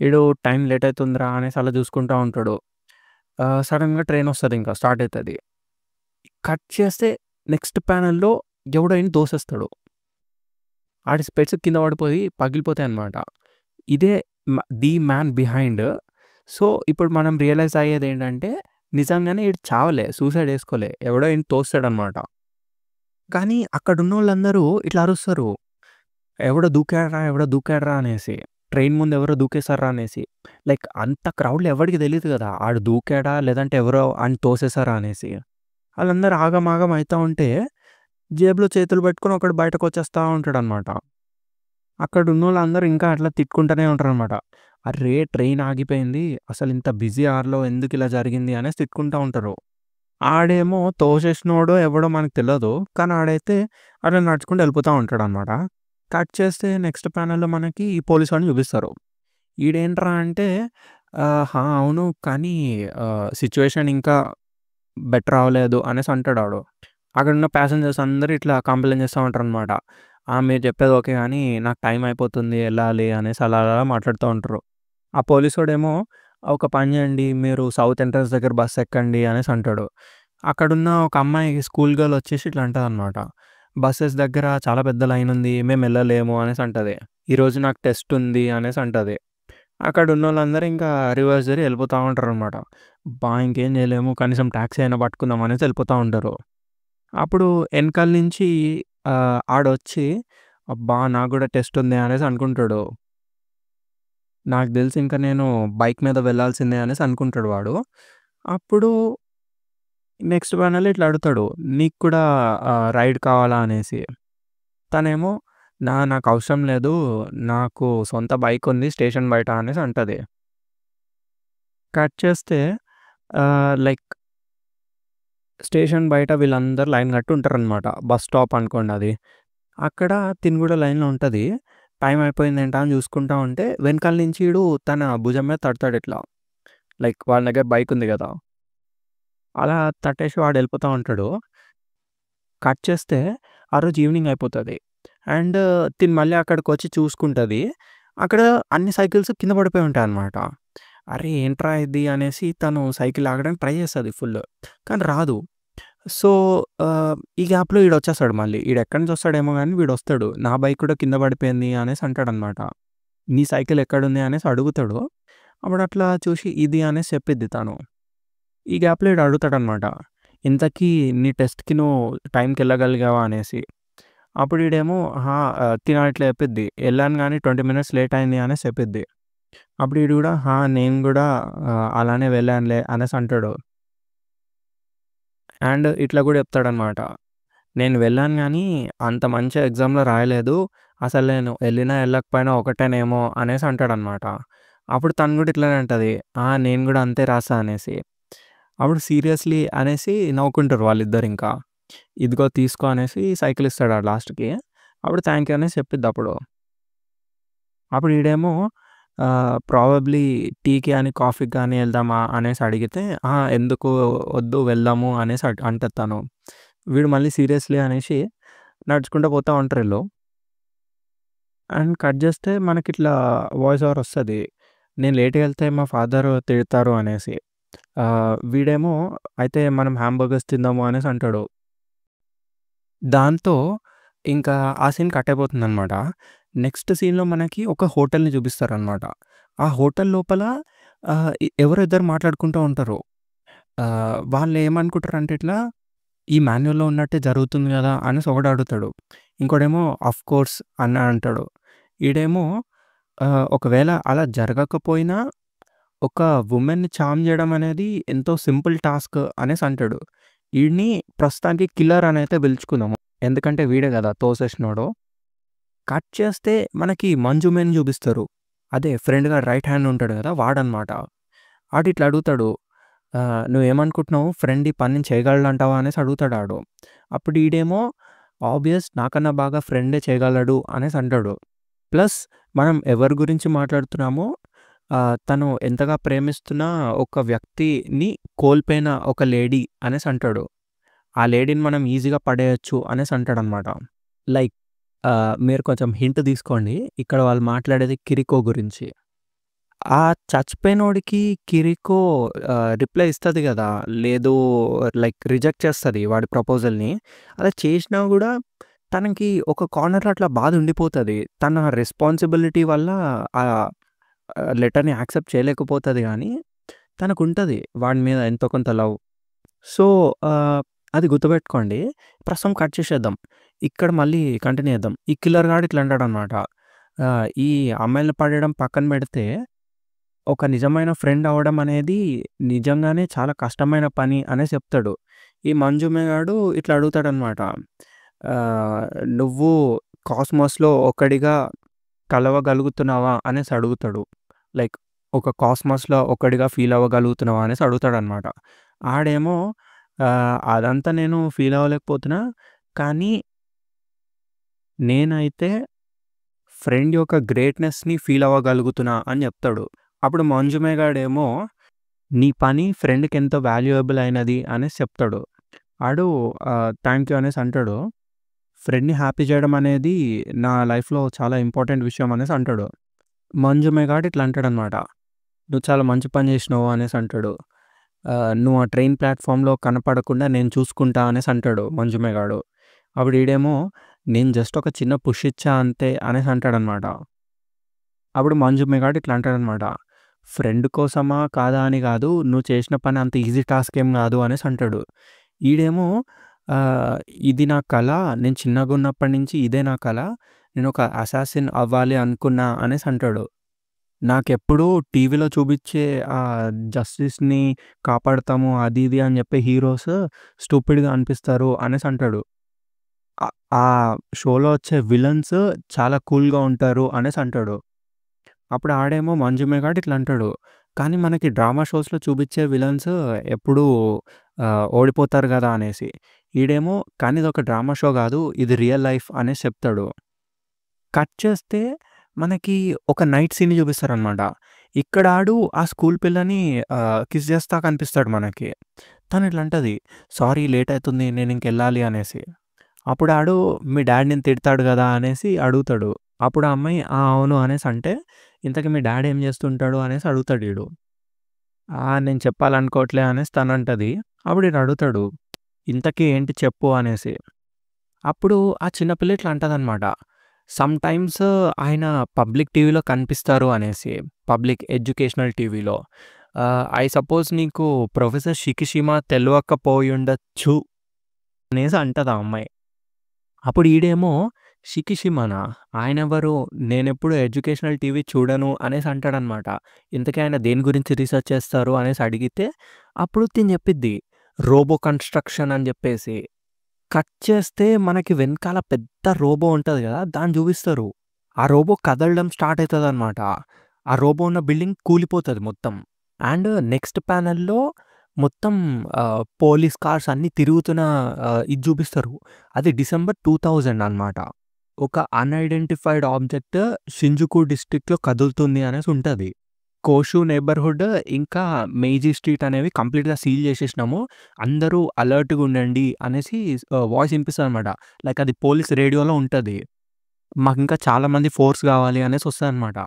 ఈడు టైం లేట్ అయితుందిరా అనేసి అలా చూసుకుంటా ఉంటాడు. సడెన్‌గా ట్రైన్ వస్తదింక స్టార్ట్ అయితది. కట్ చేస్తే నెక్స్ట్ ప్యానెల్‌లో ఎవడో ఈడిని తోసేస్తాడు. ఆడి స్పెట్స్ కింద పడిపోయి పగిలిపోతాయన్నమాట. ఇదే 'ది మ్యాన్ బిహైండ్'. సో, ఇప్పుడు మనం రియలైజ్ అయ్యేదేంటంటే నిజంగానే ఈడు చావలే. సూసైడ్ చేసుకోలే. ఎవడో ఈడిని తోస్తాడన్నమాట. కానీ అక్కడున్నోళ్ళందరూ ఇట్లా అరుస్తారు. ఎవడో దూకాడురా! ఎవడో దూకాడురా! అనేసి. ట్రైన్ ముందు ఎవరో దూకేసార్రా అనేసి. లైక్ అంత క్రౌడ్‌లో ఎవడికి తెలీదు గదా! ఆడు దూకాడా? లేదంటే ఎవరో ఆడిని తోసేసారా అనేసి. ఆళ్ళందరూ ఆగమాగం అయితా ఉంటే జేబులో చేతులు పెట్టుకొని ఒకడు బయటకొచ్చేస్తా ఉంటాడనమాట. అక్కడున్నోళ్ళందరూ ఇంకా అట్లా తిట్టుకుంటూనే ఉంటారనమాట. "అర్రే! ట్రైన్ ఆగిపోయింది. అసలింత బిజీ అవర్‌లో ఎందుకిలా జరిగింది" అనేసి తిట్టుకుంటా ఉంటారు. ఆడేమో తోసేసినోడో ఎవడో మనకు తెలవదు. కానీ ఆడైతే అట్లా నడుచుకుంటూ వెళ్ళిపోతా ఉంటాడనమాట. కట్ చేస్తే నెక్స్ట్ ప్యానెల్‌లో మనకి ఈ పోలీసోడిని చూపిస్తారు. ఈడేంట్రా అంటే "ఆ! అవును. కానీ సిట్యుయేషన్ ఇంకా బెటర్ అవ్వలేదు" అనేసి అంటాడాడు. అక్కడున్న ప్యాసింజర్స్ అందరూ ఇట్లా కంప్లెయింట్ చేస్తా ఉంటారనమాట. మీరు చెప్పేది ఓకే గానీ నాకు టైం అయిపోతుంది ఎళ్ళాలి అనేసి అలా అలా మాట్లాడుతా ఉంటారు. ఆ పోలీసోడేమో ఒక పని చేయండి మీరు సౌత్ ఎంట్రన్స్ దగ్గర బస్ ఎక్కండి అనేసి అంటాడు. అక్కడున్న ఒక అమ్మాయి స్కూల్ గర్ల్ వచ్చేసి ఇట్లా అంటదనమాట. బసెస్ దగ్గర చాలా పెద్ద లైన్ ఉంది. మేము ఎళ్ళలేము అనేసి అంటది. ఈరోజు నాకు టెస్ట్ ఉంది అనేసి అంటది. అక్కడున్నోళ్ళందరూ ఇంకా రివర్స్ జరిగి ఎళ్ళిపోతా ఉంటారనమాట. అబ్బా! ఇంకేం చేయలేము కనీసం టాక్సీ అయినా పట్టుకుందాం అనేసి ఎళ్ళిపోతా ఉంటారు. అప్పుడు ఎనకాల నుంచి ఆడొచ్చి అబ్బా! నాకు గూడా టెస్ట్ ఉంది అనేసి అనుకుంటాడు. నాకు తెలిసి ఇంక నేను బైక్ మీద వెళ్ళాల్సిందే అనేసి అనుకుంటాడు వాడు. అప్పుడు నెక్స్ట్ ప్యానెల్‌లో ఇట్లా అడుగుతాడు. నీకు కూడా రైడ్ కావాలా అనేసి. తనేమో నాకు అవసరం లేదు. నాకు సొంత బైక్ ఉంది స్టేషన్ బయట అనేసి అంటది. కట్ చేస్తే లైక్ స్టేషన్ బయట వీళ్ళందరూ లైన్ కట్టి ఉంటారనమాట. బస్ స్టాప్ అనుకోండి అది. అక్కడ తిను గూడా లైన్‌లో ఉంటది. టైం అయిపోయిందేంటా అని చూసుకుంటా ఉంటే వెనకాల నుంచి ఈడు తన భుజం మీద తడతాడిట్లా. లైక్ వాళ్ళ దగ్గర బైక్ ఉంది గదా! అలా తట్టేసి వాడెళ్ళిపోతా ఉంటాడు. కట్ చేస్తే ఆ రోజు ఈవినింగ్ అయిపోతది. అండ్ తిను మళ్ళీ అక్కడికొచ్చి చూసుకుంటది. అక్కడ అన్ని సైకిల్స్ కింద పడిపోయి ఉంటాయన్నమాట. అరే! ఏంట్రా ఇది అనేసి తను సైకిల్ ఆగడానికి ట్రై చేస్తది ఫుల్లు. కానీ రాదు. సో, ఈ గ్యాప్‌లో ఈడొచ్చేస్తాడు మళ్ళీ. ఈడెక్కడి నుంచి వస్తాడేమో గానీ వీడొస్తాడు. నా బైక్ కూడా కింద పడిపోయింది అనేసి అంటాడన్నమాట. నీ సైకిల్ ఎక్కడుంది అనేసి అడుగుతాడు. అప్పుడట్లా చూసి ఇది అనేసి చెప్పిద్ది తను. ఈ గ్యాప్‌లో ఈడు అడుగుతాడనమాట. ఇంతకీ నీ టెస్ట్‌కి నువ్వు టైంకెళ్ళగలిగావా అనేసి. అప్పుడు ఈడేమో తిను ఇట్లా చెప్పిద్ది. ఎళ్ళాను గానీ 20 మినిట్స్ లేట్ అయింది అనేసి చెప్పిద్ది. అప్పుడు ఈడు గూడా నేను గూడా అలానే వెళ్ళానులే అనేసి అంటాడు. అండ్ ఇట్లా గూడా చెప్తాడనమాట. నేను వెళ్ళాను గానీ అంత మంచిగా ఎగ్జామ్‌లో రాయలేదు. అసలు నేను ఎళ్ళినా ఎళ్ళకపోయినా ఒకటేనేమో అనేసి అంటాడనమాట. అప్పుడు తను గూడా ఇట్లనే అంటది. నేను గూడా అంతే రాసా అనేసి. అప్పుడు సీరియస్‌లీ అనేసి నవ్వుకుంటారు వాళ్ళిద్దరింకా. ఇదిగో తీసుకో అనేసి సైకిల్ ఇస్తాడు ఆడు లాస్ట్‌కి. అప్పుడు థాంక్ యూ అనేసి చెప్పిద్దప్పుడు. అప్పుడు ఈడేమో ప్రాబబ్లీ టీకి అని, కాఫీకి గాని ఎళ్దామా అనేసి అడిగితే, ఎందుకు వద్దు వెళ్దాము అనేసి అంటది తను. వీడు మళ్ళీ సీరియస్‌లీ అనేసి నడుచుకుంటూ పోతా ఉంటారీళ్ళు. అండ్ కట్ జేస్తే మనకిట్లా వాయిస్ ఓవర్ ఒస్తది. నేను లేట్‌గా ఎళ్తే మా ఫాదర్ తిడతారు అనేసి. వీడేమో అయితే మనం హాంబర్గర్స్ తిందాము అనేసి అంటాడు. దాంతో ఇంకా ఆ సీన్ కట్ అయిపోతుందనమాట. నెక్స్ట్ సీన్‌లో మనకి ఒక హోటల్‌ని చూపిస్తారనమాట. ఆ హోటల్ లోపల ఎవరో ఇద్దరు మాట్లాడుకుంటూ ఉంటారు. వాళ్ళేమనుకుంటారంటే ఇట్లా ఈ మాన్యువల్‌లో ఉన్నట్టే జరుగుతుంది గదా! అనేసి ఒకడు అడుగుతాడు. ఇంకోడేమో ఆఫ్‌కోర్స్ అని అంటాడు. ఈడేమో ఒకవేళ అలా జరగకపోయినా ఒక వుమెన్‌ని చార్మ్ జేయడం అనేది ఎంతో సింపుల్ టాస్క్ అనేసి అంటాడు. ఈడిని ప్రస్తుతానికి కిల్లర్ అనైతే పిలుచుకుందాము. ఎందుకంటే వీడే గదా తోసేసినోడు. కట్ చేస్తే మనకి మంజు మేడ్‌ని చూపిస్తారు. అదే ఫ్రెండ్‌గా రైట్ హ్యాండ్ ఉంటాడు గదా! వాడనమాట. ఆడిట్లా అడుగుతాడు. "నువ్వేమనుకుంటున్నావు ఫ్రెండ్ ఈ పనిని చేయగలడంటావా?" అనేసి అడుగుతాడు ఆడు. అప్పుడు ఈడేమో ఆబ్వియస్ నాకన్నా బాగా ఫ్రెండే చేయగలడు అనేసి అంటాడు. ప్లస్ మనం ఎవరి గురించి మాట్లాడుతున్నామో తను ఎంతగా ప్రేమిస్తున్న ఒక వ్యక్తిని కోల్పోయిన ఒక లేడీ అనేసి అంటాడు. ఆ లేడీని మనం ఈజీగా పడేయొచ్చు అనేసి అంటాడనమాట. లైక్ మీరు కొంచెం హింట్ తీసుకోండి. ఇక్కడ వాళ్ళు మాట్లాడేది కిరికో గురించి. ఆ చచ్చిపోయినోడికి కిరికో రిప్లై ఇస్తది గదా! లేదు లైక్ రిజెక్ట్ చేస్తది వాడి ప్రపోజల్‌ని. అలా చేషినా గూడా తనకి ఒక కార్నర్‌లో అట్లా బాధ ఉండిపోతది. తన రెస్పాన్సిబిలిటీ వల్ల ఆహ్, లెటర్‌ని యాక్సెప్ట్ చేయలేకపోతది గానీ, తనకుంటది వాడి మీద ఎంతో కొంత లవ్. సో, అది గుర్తుపెట్టుకోండి. ప్రస్తుతం కట్ చేసేద్దాం. ఇక్కడ మళ్ళీ కంటిన్యూ చేద్దాం. ఈ కిల్లర్ గాడు ఇట్లా అంటాడనమాట. ఈ అమ్మాయిలని పడేయడం పక్కన పెడితే ఒక నిజమైన ఫ్రెండ్ అవ్వడం అనేది నిజంగానే చాలా కష్టమైన పని అనేసి చెప్తాడు. ఈ మంజుమే గాడు ఇట్లా అడుగుతాడనమాట. ఆహ్, "నువ్వు కాస్మోస్‌లో ఒక్కడిగా కలవగలుగుతున్నావా?" అనేసి అడుగుతాడు. లైక్ ఒక కాస్మోస్‌లో ఒక్కడిగా ఫీల్ అవ్వగలుగుతున్నావా అనేసి అడుగుతాడనమాట. ఆడేమో అదంతా నేను ఫీల్ అవ్వలేకపోతున్నా. కానీ నేనైతే ఫ్రెండ్ యొక్క గ్రేట్‌నెస్‌ని ఫీల్ అవ్వగలుగుతున్నా అని చెప్తాడు. అప్పుడు మంజుమే గాడేమో నీ పని ఫ్రెండ్‌కి ఎంతో వాల్యుయబుల్ అయినది అనేసి చెప్తాడు. ఆడు థాంక్ యూ అనేసి అంటాడు. ఫ్రెండ్‌ని హ్యాపీ చేయడం అనేది నా లైఫ్‌లో చాలా ఇంపార్టెంట్ విషయం అనేసి అంటాడు. మంజు మేఘాడు ఇట్లా అంటాడనమాట. "నువ్వు చాలా మంచి పని చేసినావు" అనేసి అంటాడు. "నువ్వు ఆ ట్రైన్ ప్లాట్‌ఫార్మ్‌లో కనపడకుండా నేను చూసుకుంటా" అనేసి అంటాడు మంజు మేఘాడు. అప్పుడు ఈడేమో "నేను జస్ట్ ఒక చిన్న పుష్ ఇచ్చా అంతే" అనేసి అంటాడనమాట. అప్పుడు మంజు మేఘాడు ఇట్లా అంటాడనమాట. "ఫ్రెండ్ కోసమా కాదా అని కాదు, నువ్వు చేసిన పని అంత ఈజీ టాస్క్ ఏం కాదు" అనేసి అంటాడు. ఈడేమో ఆహ్, "ఇది నా కల. నేను చిన్నగున్నప్పటి నుంచి ఇదే నా కల. నేనొక అసాసిన్ అవ్వాలి అనుకున్నా" అనేసి అంటాడు. నాకెప్పుడూ టీవీలో చూపిచ్చే జస్టిస్‌ని కాపాడతాము అది ఇది అని చెప్పే హీరోస్ స్టూపిడ్‌గా అనిపిస్తారు అనేసి అంటాడు. ఆ షోలో వచ్చే విలన్స్ చాలా కూల్‌గా ఉంటారు అనేసి అంటాడు. అప్పుడు ఆడేమో మంజు మేఘాడు ఇట్లా అంటాడు. కానీ మనకి డ్రామా షోస్‌లో చూపిచ్చే విలన్స్ ఎప్పుడూ ఓడిపోతారు గదా! అనేసి. ఈడేమో కానీ ఇదొక డ్రామా షో గాదు. ఇది రియల్ లైఫ్ అనేసి చెప్తాడు. కట్ చేస్తే మనకి ఒక నైట్ సీన్‌ని చూపిస్తారనమాట. ఇక్కడ ఆడు ఆ స్కూల్ పిల్లని కిస్ చేస్తా కనిపిస్తాడు మనకి. తను ఇట్లా అంటది, "సారీ లేట్ అయితుంది నేనింకెళ్ళాలి" అనేసి. అప్పుడు ఆడు "మీ డాడీ నిన్ను తిడతాడు గదా!" అనేసి అడుగుతాడు. అప్పుడు ఆ అమ్మాయి "ఆ! అవును" అనేసి అంటే, "ఇంతకీ మీ డాడీ ఏం చేస్తుంటాడు?" అనేసి అడుగుతాడు ఈడు. నేను చెప్పాలనుకోవట్లే" అనేసి తనంటది. అప్పుడు ఈడు అడుగుతాడు, "ఇంతకీ ఏంటి చెప్పు" అనేసి. అప్పుడు ఆ చిన్న పిల్ల ఇట్లా అంటదనమాట. సమ్‌టైమ్స్ ఆయన పబ్లిక్ టీవీలో కనిపిస్తారు అనేసి. పబ్లిక్ ఎడ్యుకేషనల్ టీవీలో. ఐ సపోజ్ నీకు ప్రొఫెసర్ షికిషిమా తెలవకపోయుండొచ్చు అనేసి అంటది ఆ అమ్మాయి. అప్పుడు ఈడేమో షికిషిమానా? ఆయనెవరు? నేనెప్పుడు ఎడ్యుకేషనల్ టీవీ చూడను అనేసి అంటాడనమాట. ఇంతకీ ఆయన దేని గురించి రిసర్చ్ చేస్తారు అనేసి అడిగితే, అప్పుడు తిను చెప్పిద్ది. రోబో కన్‌స్ట్రక్షన్ అని జెప్పేసి. కట్ చేస్తే మనకి వెనకాల పెద్ద రోబో ఉంటది గదా! దాన్ని చూపిస్తారు. ఆ రోబో కదలడం స్టార్ట్ అయితదనమాట. ఆ రోబో ఉన్న బిల్డింగ్ కూలిపోతది మొత్తం. అండ్ నెక్స్ట్ ప్యానెల్‌లో మొత్తం పోలీస్ కార్స్ అన్నీ తిరుగుతున్న ఇది చూపిస్తారు. అది డిసెంబర్ 2000 అనమాట. ఒక అన్‌ఐడెంటిఫైడ్ ఆబ్జెక్ట్ షింజుకు డిస్ట్రిక్ట్‌లో కదులుతుంది అనేసి ఉంటది. కోషు నైబర్‌హుడ్ ఇంకా మెయిజీ స్ట్రీట్ అనేవి కంప్లీట్‌గా సీల్ చేసేసినాము. అందరూ అలర్ట్‌గా ఉండండి అనేసి వాయిస్ ఇనిపిస్తదనమాట. లైక్ అది పోలీస్ రేడియోలో ఉంటది. మాకింకా చాలా మంది ఫోర్స్ కావాలి అనేసి వస్తదనమాట.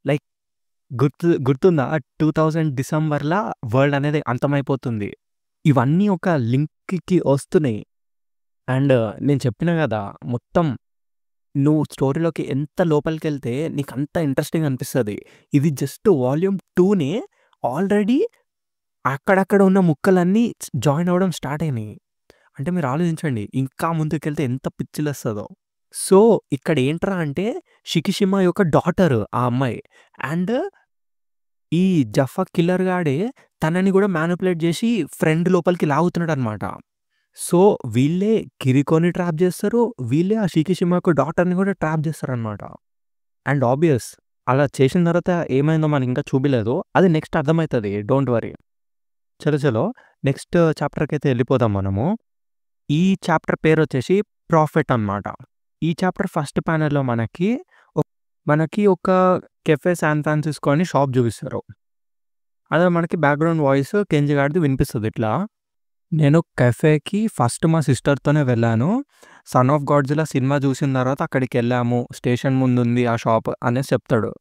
లైక్ గుర్తుందా 2000 డిసెంబర్‌ల వరల్డ్ అనేది అంతమైపోతుంది. ఇవన్నీ ఒక లింక్‌కి వస్తున్నాయి. అండ్ నేను చెప్పినా గదా! మొత్తం నువ్వు స్టోరీలోకి ఎంత లోపలికెళ్తే నీకంత ఇంట్రెస్టింగ్ అనిపిస్తది. ఇది జస్ట్ వాల్యూమ్ 2నే ఆల్రెడీ అక్కడక్కడ ఉన్న ముక్కలన్నీ జాయిన్ అవ్వడం స్టార్ట్ అయినాయి. అంటే మీరు ఆలోచించండి. ఇంకా ముందుకెళ్తే ఎంత పిచ్చిలేస్తదో. సో, ఇక్కడ ఏంట్రా అంటే షికిషిమా యొక్క డాటర్ ఆ అమ్మాయి. అండ్ ఈ జఫా కిల్లర్ గాడే తనని గూడా మానిప్యులేట్ జేసి ఫ్రెండ్ లోపలికి లాగుతున్నాడనమాట. సో, వీళ్ళే కిరికోని ట్రాప్ జేస్తారు. వీళ్ళే ఆ షికిషిమాకు డాటర్‌ని గూడా ట్రాప్ జేస్తారనమాట. అండ్ ఆబ్వియస్ అలా చేసిన తర్వాత ఏమైందో మనకింకా చూపియలేదు. అది నెక్స్ట్ అర్థమైతది. Don't worry. చలో చలో నెక్స్ట్ చాప్టర్‌కైతే ఎళ్ళిపోదాం మనము. ఈ చాప్టర్ పేరొచ్చేసి ప్రాఫిట్ అనమాట. ఈ చాప్టర్ ఫస్ట్ ప్యానెల్‌లో మనకి ఒక కెఫే సాన్ ఫ్రాన్సిస్కో అని షాప్ జూపిస్తారు. అదే మనకి బ్యాక్‌గ్రౌండ్ వాయిస్ కెంజి గాడిది వినిపిస్తది ఇట్లా. నేను కెఫేకి ఫస్ట్ మా సిస్టర్‌తోనే వెళ్ళాను. 'సన్ ఆఫ్ గాడ్జిలా' సినిమా చూసిన తర్వాత అక్కడికెళ్ళాము. స్టేషన్ ముందుంది ఆ షాప్ అనేసి చెప్తాడు.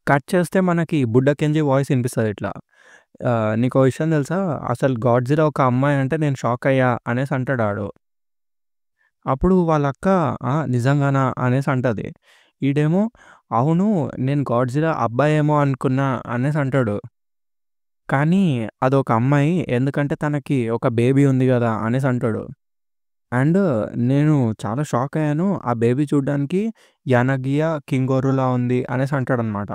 కట్ చేస్తే మనకి బుడ్డ కెంజి వాయిస్ ఇనిపిస్తది ఇట్లా. "నీకో విషయం తెలుసా? అసలు గాడ్జిలా ఒక అమ్మాయి అంటే నేను షాక్ అయ్యా" అనేసి అంటాడాడు. అప్పుడు వాళ్ళక్క నిజంగానా? అనేసి అంటది. ఈడేమో అవును. నేను గాడ్జిలా అబ్బాయేమో అనుకున్నా అనేసి అంటాడు. కానీ అదొక అమ్మాయి. ఎందుకంటే తనకి ఒక బేబీ ఉంది గదా! అనేసి అంటాడు. అండ్ నేను చాలా షాక్ అయ్యాను. ఆ బేబీ చూడ్డానికి యనగియా కింగోరులా ఉంది అనేసి అంటాడనమాట.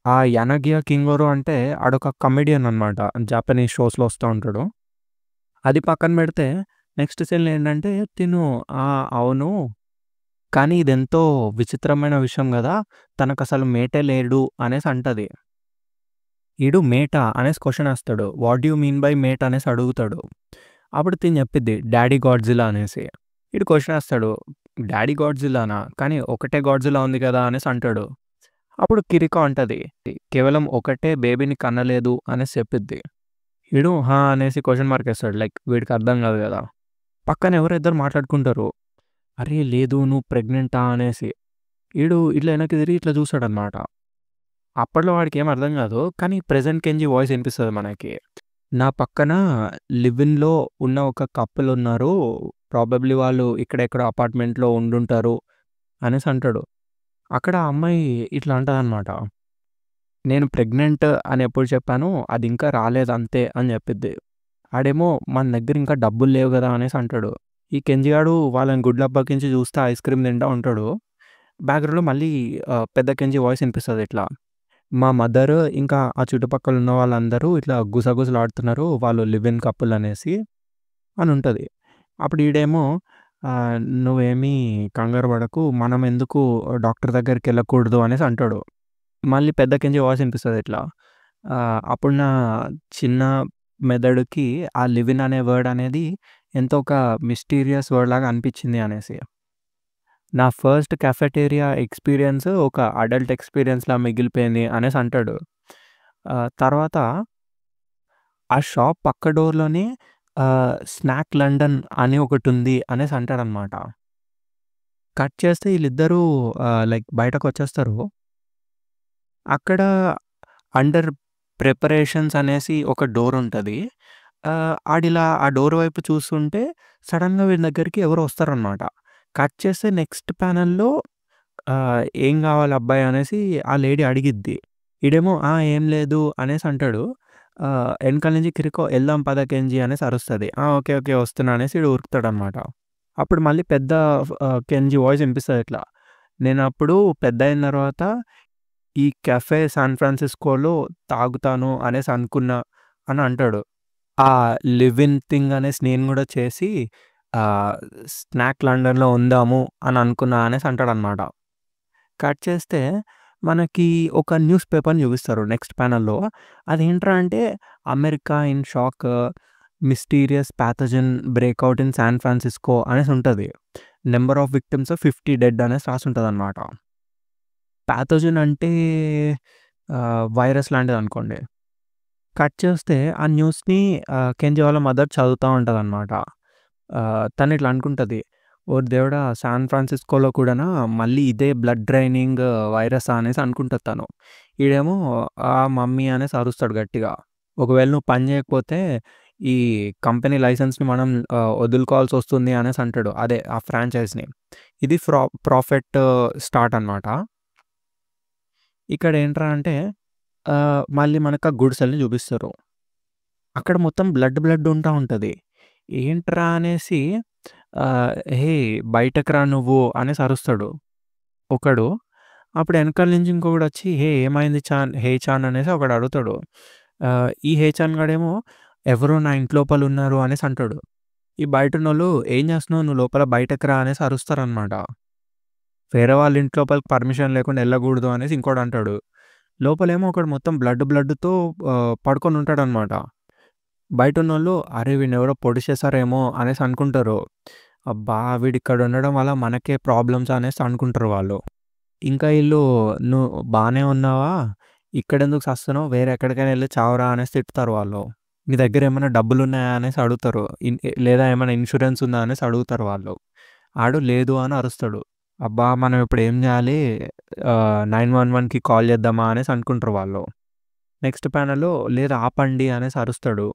ఆ యనగియా కింగోరు అంటే ఆడొక కమెడియన్ అనమాట. జాపనీస్ షోస్‌లో వస్తా ఉంటాడు. అది పక్కన పెడితే నెక్స్ట్ సీన్‌లో ఏంటంటే తిను అవును. కానీ ఇదెంతో విచిత్రమైన విషయం గదా! తనకసలు మేటే లేడు అనేసి అంటది. ఈడు మేటా అనేసి క్వెషన్ ఏస్తాడు. What do you mean by mate అనేసి అడుగుతాడు. అప్పుడు తిను చెప్పిద్ది డాడీ గాడ్‌జిల్లా అనేసి. ఈడు క్వెషన్ ఏస్తాడు. డాడీ గాడ్‌జిల్లానా? కానీ ఒకటే గాడ్‌జిల్లా ఉంది కదా! అనేసి అంటాడు. అప్పుడు కిరికో అంటది. కేవలం ఒకటే బేబీని కనలేదు అనేసి చెప్పిద్ది. ఈడు హా! అనేసి క్వెషన్ మార్క్ ఏస్తాడు. లైక్ వీడికి అర్థం కాదు కదా! పక్కన ఎవరో ఇద్దరు మాట్లాడుకుంటారు. అరే! లేదు నువ్వు ప్రెగ్నెంటా అనేసి. ఈడు ఇట్లా వెనక్కి తిరిగి ఇట్లా చూస్తాడనమాట. అప్పట్లో వాడికేం అర్థం కాదు. కానీ ప్రెజెంట్ కెంజీ వాయిస్ ఇనిపిస్తది మనకి. నా పక్కన లివ్ ఇన్‌లో ఉన్న ఒక కపుల్ ఉన్నారు. ప్రాబబ్లీ వాళ్ళు ఇక్కడెక్కడో అపార్ట్మెంట్‌లో ఉండుంటారు అనేసి అంటాడు. అక్కడ ఆ అమ్మాయి ఇట్లా అంటదనమాట. నేను ప్రెగ్నెంట్ అని ఎప్పుడు చెప్పానో అది ఇంకా రాలేదు అంతే అని చెప్పిద్ది. ఆడేమో మన దగ్గర ఇంకా డబ్బులు లేవు గదా! అనేసి అంటాడు. ఈ కెంజి గాడు వాళ్ళని గుడ్లప్పగించి చూస్తే ఐస్ క్రీమ్ తింటా ఉంటాడు. బ్యాక్‌గ్రౌండ్‌లో మళ్ళీ పెద్ద కెంజి వాయిస్ ఇనిపిస్తది ఇట్లా. మా మదర్ ఇంకా ఆ చుట్టుపక్కల ఉన్న వాళ్ళందరూ ఇట్లా గుసగుసలాడుతున్నారు. వాళ్ళు లివ్ ఇన్ కపుల్ అనేసి అని ఉంటది. అప్పుడు ఈడేమో నువ్వేమీ కంగారు పడకు. మనం ఎందుకు డాక్టర్ దగ్గరికెళ్ళకూడదు అనేసి అంటాడు. మళ్ళీ పెద్ద కెంచి వాయిస్ ఇనిపిస్తది ఇట్లా. అప్పుడు నా చిన్న మెదడుకి ఆ లివ్ ఇన్ అనే వర్డ్ అనేది ఎంతో ఒక మిస్టీరియస్ వర్డ్ లాగా అనిపించింది అనేసి. నా ఫస్ట్ కాఫెటేరియా ఎక్స్‌పీరియన్స్ ఒక అడల్ట్ ఎక్స్‌పీరియన్స్‌లా మిగిలిపోయింది అనేసి అంటాడు. తర్వాత ఆ షాప్ పక్క డోర్‌లోనే స్నాక్ లండన్ అని ఒకటుంది అనేసి అంటాడనమాట. కట్ చేస్తే ఈళ్ళిద్దరూ లైక్ బయటకొచ్చేస్తారు. అక్కడ అండర్ ప్రిపరేషన్స్ అనేసి ఒక డోర్ ఉంటది. ఆడిలా ఆ డోర్ వైపు చూస్తుంటే సడెన్‌గా వీని దగ్గరికి ఎవరో వస్తారనమాట. కట్ చేస్తే నెక్స్ట్ ప్యానెల్‌లో "ఏం కావాలి అబ్బాయి" అనేసి ఆ లేడీ అడిగిద్ది. ఈడేమో "ఏం లేదు" అనేసి అంటాడు. ఎనకాల నుంచి కిరుకో "ఎళ్దాం పద కెంజి" అనేసి అరుస్తది. ఓకే. ఓకే. వస్తున్నా" అనేసి ఈడు ఉరుకుతాడనమాట. అప్పుడు మళ్ళీ పెద్ద కెంజి వాయిస్ ఇనిపిస్తది ఇట్లా. "నేనప్పుడు పెద్దయిన తర్వాత ఈ కెఫే సాన్ ఫ్రాన్సిస్కోలో తాగుతాను అనేసి అనుకున్నా" అని అంటాడు. ఆ లివ్ ఇన్ థింగ్ అనేసి నేను గూడా చేసి ఆహ్, స్నాక్ లండన్‌లో ఉందాము అని అనుకున్నా అనేసి అంటాడనమాట. కట్ చేస్తే మనకి ఒక న్యూస్ పేపర్‌ని చూపిస్తారు నెక్స్ట్ ప్యానెల్‌లో. అదేంట్రా అంటే America in shock mysterious pathogen breakout in San Francisco అనేసి ఉంటది. నంబర్ ఆఫ్ విక్టిమ్స్ 50 డెడ్ అనేసి రాసుంటదనమాట. పాథోజన్ అంటే వైరస్ లాంటిదనుకోండి. కట్ చేస్తే ఆ న్యూస్‌ని కెంజీ వాళ్ళ మదర్ చదువుతా ఉంటదనమాట. తనిట్లా అనుకుంటది. ఓరి దేవుడా! సాన్ ఫ్రాన్సిస్కోలో కూడానా మళ్ళీ ఇదే బ్లడ్ డ్రైనింగ్ వైరసా అనేసి అనుకుంటది తను. ఈడేమో మమ్మీ అనేసి అరుస్తాడు గట్టిగా. ఒకవేళ నువ్వు పని చేయకపోతే ఈ కంపెనీ లైసెన్స్‌ని మనం వదులుకోవాల్సొస్తుంది అనేసి అంటాడు. అదే ఆ ఫ్రాంచైజ్‌ని. ఇది ప్రాఫిట్ స్టార్ట్ అనమాట. ఇక్కడ ఏంట్రా అంటే మళ్ళీ మనకు ఆ గుడిసెల్ని చూపిస్తారు. అక్కడ మొత్తం బ్లడ్ బ్లడ్ ఉంటా ఉంటది. ఏంట్రా అనేసి "హే! బయటకి రా నువ్వు" అనేసి అరుస్తాడు ఒకడు. అప్పుడు ఎనకాల నుంచి ఇంకొకడొచ్చి "హే! ఏమైంది చాన్ హే చాన్" అనేసి ఒకడు అడుగుతాడు. ఈ హే చాన్ గాడేమో "ఎవరో నా ఇంటి లోపలున్నారు" అనేసి అంటాడు. ఈ బయటున్నోళ్ళు "ఏం చేస్తున్నావు? నువ్వు లోపల బయటకి రా" అనేసి అరుస్తారనమాట. వేరే వాళ్ళ ఇంటి లోపలికి పర్మిషన్ లేకుండా ఎళ్ళకూడదు అనేసి ఇంకోడంటాడు. లోపలేమో ఒకడు మొత్తం బ్లడ్ బ్లడ్‌తో పడుకొనుంటాడనమాట. బయటున్నోళ్ళు అరే! వీడినెవరో పొడిచేసారేమో అనేసి అనుకుంటారు. అబ్బా! వీడిక్కడ ఉండడం వల్ల మనకే ప్రాబ్లమ్స్ అనేసి అనుకుంటారు వాళ్ళు. ఇంకా ఈళ్ళు "నువ్వు బానే ఉన్నావా? ఇక్కడెందుకు సస్తున్నావు? వేరే ఎక్కడికైనా ఎళ్లి చావరా" అనేసి తిడతారు వాళ్ళు. "నీ దగ్గర ఏమైనా డబ్బులున్నాయా?" అనేసి అడుగుతారు. లేదా ఏమైనా ఇన్స్యూరెన్స్ ఉందా అనేసి అడుగుతారు వాళ్ళు. ఆడు లేదు అని అరుస్తాడు. అబ్బా! మనం ఇప్పుడు ఏం జేయాలి? 911కి కాల్ చేద్దామా అనేసి అనుకుంటారు వాళ్ళు. నెక్స్ట్ ప్యానెల్‌లో లేదు ఆపండి అనేసి అరుస్తాడు.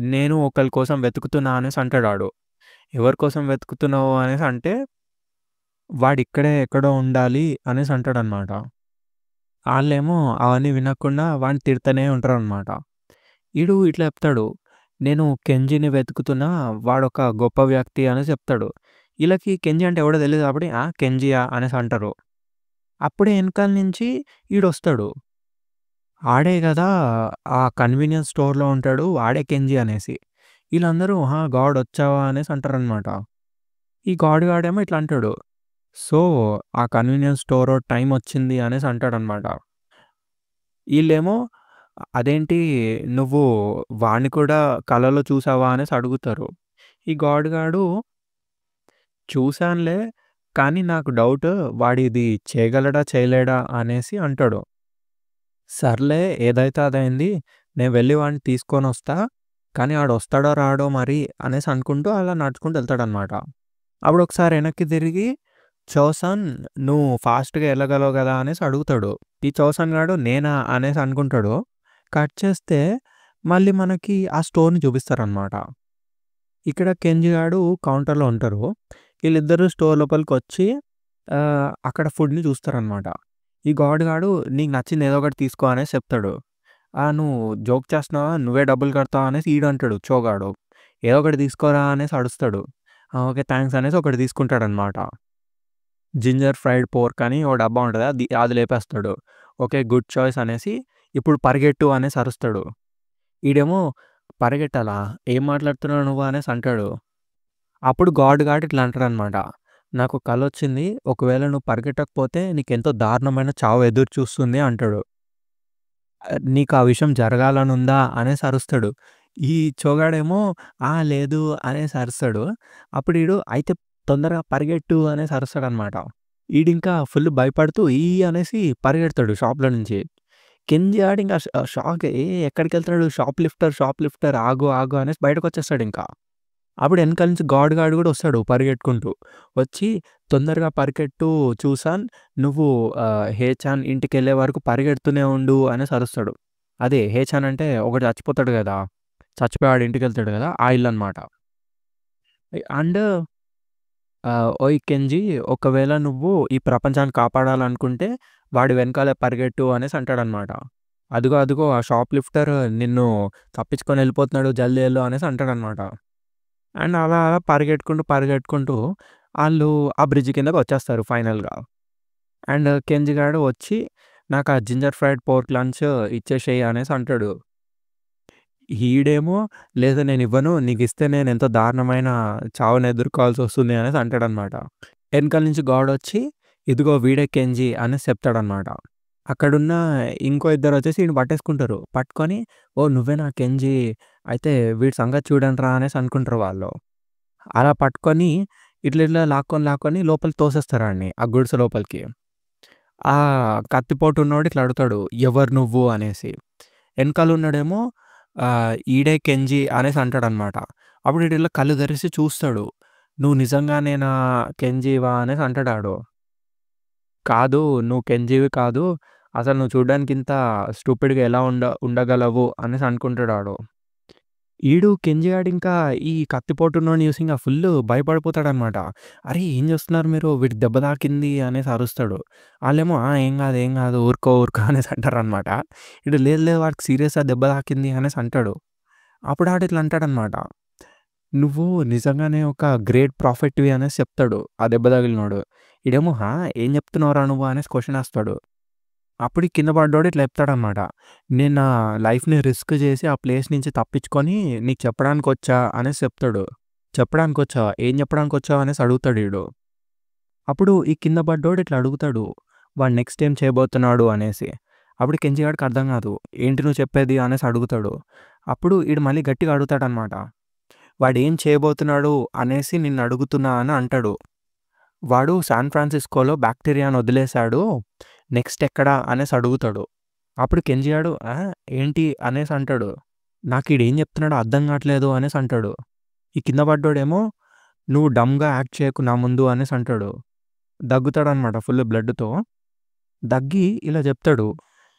నేను ఒకళ్ళ కోసం వెతుకుతున్నా అనేసి అంటాడాడు. ఎవరి కోసం వెతుకుతున్నావు అనేసి అంటే, వాడిక్కడే ఎక్కడో ఉండాలి అనేసి అంటాడనమాట. ఆళ్ళేమో అవన్నీ వినకుండా వాడిని తిడతనే ఉంటారనమాట. ఈడు ఇట్లా చెప్తాడు. నేను కెంజిని వెతుకుతున్నా వాడొక గొప్ప వ్యక్తి అనేసి చెప్తాడు. ఈళ్ళకి కెంజి అంటే ఎవడో తెలీదు కాబట్టి కెంజియా అనేసి అంటారు. అప్పుడే ఎనకాల నుంచి ఈడొస్తాడు. ఆడే గదా! ఆ కన్వీనియన్స్ స్టోర్‌లో ఉంటాడు. వాడే కెంజి అనేసి. ఈళ్ళందరూ గాడ్ వచ్చావా అనేసి అంటారనమాట. ఈ గాడ్ గాడేమో ఇట్లా అంటాడు. సో, ఆ కన్వీనియన్స్ స్టోరో టైమొచ్చింది అనేసి అంటాడనమాట. ఈళ్ళేమో అదేంటి నువ్వు వాడిని కూడా కలలో చూసావా అనేసి అడుగుతారు. ఈ గాడ్ గాడు చూసానులే, కానీ నాకు డౌట్ వాడిది చేయగలడా? చేయలేడా? అనేసి అంటాడు. సర్లే ఏదైతే అదైంది. నేను వెళ్లి వాడిని తీసుకొనొస్తా. కానీ ఆడొస్తాడో రాడో మరి అనేసి అనుకుంటూ అలా నడుచుకుంటూ ఎళ్తాడనమాట. అప్పుడొకసారి ఎనక్కి తిరిగి చోసన్ నువ్వు ఫాస్ట్‌గా ఎళ్ళగలవు గదా! అనేసి అడుగుతాడు. ఈ చోసన్ గాడు నేనా? అనేసి అనుకుంటాడు. కట్ చేస్తే మళ్ళీ మనకి ఆ స్టోర్‌ని చూపిస్తారనమాట. ఇక్కడ కెంజి గాడు కౌంటర్‌లో ఉంటారు. ఈళ్ళిద్దరూ స్టోర్ లోపలికొచ్చి అక్కడ ఫుడ్‌ని చూస్తారనమాట. ఈ గాడ్ గాడు నీకు నచ్చింది ఏదో ఒకటి తీసుకో అనేసి చెప్తాడు. నువ్వు జోక్ చేస్తున్నావా? నువ్వే డబ్బులు కడతావా? అనేసి ఈడంటాడు చోగాడు. ఏదో ఒకటి తీసుకోరా అనేసి అడుస్తాడు. ఓకే. థాంక్స్ అనేసి ఒకటి తీసుకుంటాడనమాట. జింజర్ ఫ్రైడ్ పోర్క్ అని ఓ డబ్బా ఉంటది. అది లేపేస్తాడు. ఓకే. గుడ్ చాయిస్ అనేసి ఇప్పుడు పరిగెట్టు అనేసి అరుస్తాడు. ఈడేమో పరిగెట్టాలా? ఏం మాట్లాడుతున్నావు నువ్వు అనేసి అంటాడు. అప్పుడు గాడ్ ఇట్లా అంటాడనమాట. నాకు కలొచ్చింది. ఒకవేళ నువ్వు పరిగెట్టకపోతే నీకెంతో దారుణమైన చావు ఎదురు చూస్తుంది అంటాడు. నీకు ఆ విషయం జరగాలనుందా అనేసి అరుస్తాడు. ఈ చోగాడేమో లేదు అనేసి అరుస్తాడు. అప్పుడు ఈడు అయితే తొందరగా పరిగెట్టు అనేసి అరుస్తాడనమాట. ఈడింకా ఫుల్ భయపడుతూ అనేసి పరిగెడతాడు షాప్‌లో నుంచి. కెంజి ఆడింకా షాక్ ఎక్కడికెళ్తున్నాడు? షాప్ లిఫ్టర్ ఆగు అనేసి బయటకొచ్చేస్తాడింకా. అప్పుడు ఎనకాల నుంచి గాడ్ గూడా వస్తాడు పరిగెట్టుకుంటూ. వచ్చి తొందరగా పరిగెట్టు చూసాన్ నువ్వు హేచాన్ ఇంటికెళ్ళే వరకు పరిగెడుతూనే ఉండు అనేసి అరుస్తాడు. అదే హేచాన్ అంటే ఒకడు చచ్చిపోతాడు గదా! చచ్చిపోయి ఆడి ఇంటికెళ్తాడు గదా! ఆ ఇల్లనమాట. అండ్ ఓయ్ కెంజీ ఒకవేళ నువ్వు ఈ ప్రపంచాన్ని కాపాడాలనుకుంటే వాడి వెనకాలే పరిగెట్టు అనేసి అంటాడనమాట. అదిగో ఆ షాప్ లిఫ్టర్ నిన్ను తప్పించుకొని ఎళ్ళిపోతున్నాడు జల్దీ ఎళ్ళు అనేసి అంటాడనమాట. అండ్ అలా పరిగెట్టుకుంటూ ఆళ్ళు ఆ బ్రిడ్జ్ కిందకొచ్చేస్తారు ఫైనల్‌గా. అండ్ కెంజి గాడు వచ్చి నాకు ఆ జింజర్ ఫ్రైడ్ పోర్క్ లంచ్ ఇచ్చేసేయి అనేసి అంటాడు. ఈడేమో లేదు నేనివ్వను. నీకిస్తే నేనెంతో దారుణమైన చావుని ఎదుర్కోవాల్సొస్తుంది అనేసి అంటాడనమాట. ఎనకాల నుంచి గాడొచ్చి ఇదిగో వీడే కెంజి అనేసి చెప్తాడనమాట. అక్కడున్న ఇంకో ఇద్దరొచ్చేసి ఈడిని పట్టేసుకుంటారు. పట్టుకొని ఓహ్! నువ్వేనా కెంజి అయితే వీడి సంగతి చూడండిరా అనేసి అనుకుంటారు వాళ్ళు. అలా పట్టుకొని ఇట్లా లాక్కొని లోపలికి తోసేస్తారు ఆడిని ఆ గుడిసె లోపలికి. ఆ కత్తిపోటున్నోడు ఇట్లా అడుగుతాడు ఎవరు నువ్వు అనేసి. ఎనకాలున్నోడేమో ఈడే కెంజి అనేసి అంటాడనమాట. అప్పుడు ఈడిట్లా కళ్ళు తెరిసి చూస్తాడు. నువ్వు నిజంగానేనా కెంజీవా అనేసి అంటాడాడు. కాదు నువ్వు కెంజీవి కాదు. అసలు నువ్వు చూడ్డానికి ఇంత స్టూపిడ్‌గా ఎలా ఉండగలవు అనేసి అనుకుంటాడాడు. ఈడు కెంజి గాడింకా ఈ కత్తిపోటున్నోడిని చూసి ఇంక ఫుల్లు భయపడిపోతాడనమాట. "అరే! ఏం చేస్తున్నారు మీరు? వీడికి దెబ్బ తాకింది" అనేసి అరుస్తాడు. ఆళ్ళేమో ఏం గాదు ఊరుకో అనేసి అంటారనమాట. ఈడు లేదు వాడికి సీరియస్‌గా దెబ్బ తాకింది అనేసి అంటాడు. అప్పుడు ఆడిట్లా అంటాడనమాట. "నువ్వు నిజంగానే ఒక గ్రేట్ ప్రాఫిట్‌వి" అనేసి చెప్తాడు ఆ దెబ్బ తగిలినోడు. ఈడేమో ఏం చెప్తున్నావురా నువ్వు అనేసి క్వెషనేస్తాడు. అప్పుడు ఈ కింద పడ్డోడు ఇట్లా చెప్తాడనమాట. నేను నా లైఫ్‌ని రిస్క్ చేసి ఆ ప్లేస్ నుంచి తప్పించుకొని నీకు చెప్పడానికొచ్చా అనేసి చెప్తాడు. చెప్పడానికొచ్చావా? ఏం చెప్పడానికొచ్చావు అనేసి అడుగుతాడు ఈడు. అప్పుడు ఈ కింద పడ్డోడు ఇట్లా అడుగుతాడు. వాడు నెక్స్ట్ ఏం చేయబోతున్నాడు అనేసి. అప్పుడు కెంజి గాడికి అర్థం కాదు. ఏంటి నువ్వు చెప్పేది అనేసి అడుగుతాడు. అప్పుడు ఈడు మళ్ళీ గట్టిగా అడుగుతాడనమాట. వాడేం చేయబోతున్నాడు అనేసి నిన్ను అడుగుతున్నా అని అంటాడు. వాడు శాన్ ఫ్రాన్సిస్కోలో బాక్టీరియాని వదిలేసాడు. నెక్స్ట్ ఎక్కడ అనేసి అడుగుతాడు. అప్పుడు కెంజి గాడు ఏంటి అనేసి అంటాడు. నాకీడేం చెప్తున్నాడో అర్థం కావట్లేదు అనేసి అంటాడు. ఈ కింద పడ్డోడేమో నువ్వు డమ్‌గా యాక్ట్ చేయకు నా ముందు అనేసి అంటాడు. దగ్గుతాడనమాట ఫుల్ బ్లడ్‌తో. దగ్గి ఇలా చెప్తాడు.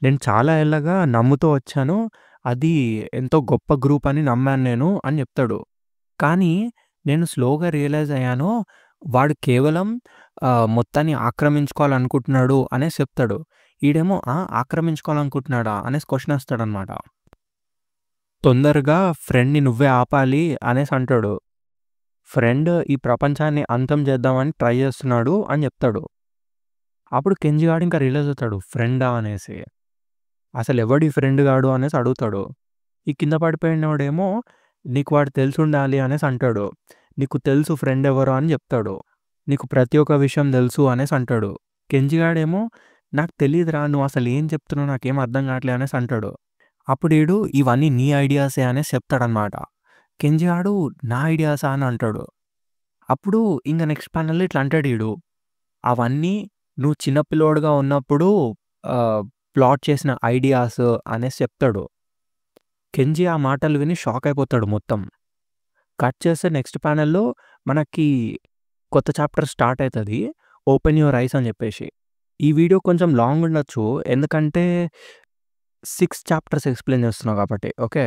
నేను చాలా ఏళ్లగా నమ్ముతూ వచ్చాను. అది ఎంతో గొప్ప గ్రూప్ అని నమ్మాను నేను అని చెప్తాడు. కానీ నేను స్లోగా రియలైజ్ అయ్యాను. వాడు కేవలం మొత్తాన్ని ఆక్రమించుకోవాలనుకుంటున్నాడు అనేసి చెప్తాడు. ఈడేమో ఆక్రమించుకోవాలనుకుంటున్నాడా అనేసి క్వెషన్ ఏస్తాడనమాట. తొందరగా ఫ్రెండ్‌ని నువ్వే ఆపాలి అనేసి అంటాడు. ఫ్రెండ్ ఈ ప్రపంచాన్ని అంతం చేద్దామని ట్రై చేస్తున్నాడు అని చెప్తాడు. అప్పుడు కెంజి గాడు ఇంకా రియలైజ్ అవుతాడు. ఫ్రెండా అనేసి. అసలెవడీ ఫ్రెండ్ గాడు అనేసి అడుగుతాడు. ఈ కింద పడిపోయినోడేమో నీకు వాడు తెలిసుండాలి అనేసి అంటాడు. నీకు తెలుసు ఫ్రెండ్ ఎవరో అని చెప్తాడు. నీకు ప్రతి ఒక్క విషయం తెలుసు అనేసి అంటాడు. కెంజి గాడేమో నాకు తెలీదురా నువ్వు అసలు ఏం చెప్తున్నావు నాకేం అర్థం కావట్లే అనేసి అంటాడు. అప్పుడు ఈడు ఇవన్నీ నీ ఐడియాసే అనేసి చెప్తాడనమాట. కెంజి గాడు నా ఐడియాసా అని అంటాడు. అప్పుడు ఇంక నెక్స్ట్ ప్యానెల్‌లో ఇట్లా అంటాడు ఈడు. అవన్నీ నువ్వు చిన్న పిల్లోడుగా ఉన్నప్పుడు ప్లాట్ చేసిన ఐడియాస్ అనేసి చెప్తాడు. కెంజి ఆ మాటలు విని షాక్ అయిపోతాడు మొత్తం. కట్ చేస్తే నెక్స్ట్ ప్యానెల్‌లో మనకి కొత్త చాప్టర్ స్టార్ట్ అయితది. ఓపెన్ యువర్ ఐస్ అని చెప్పేసి. ఈ వీడియో కొంచెం లాంగ్ ఉండొచ్చు. ఎందుకంటే 6 చాప్టర్స్ ఎక్స్‌ప్లెయిన్ చేస్తున్నా కాబట్టి. ఓకే.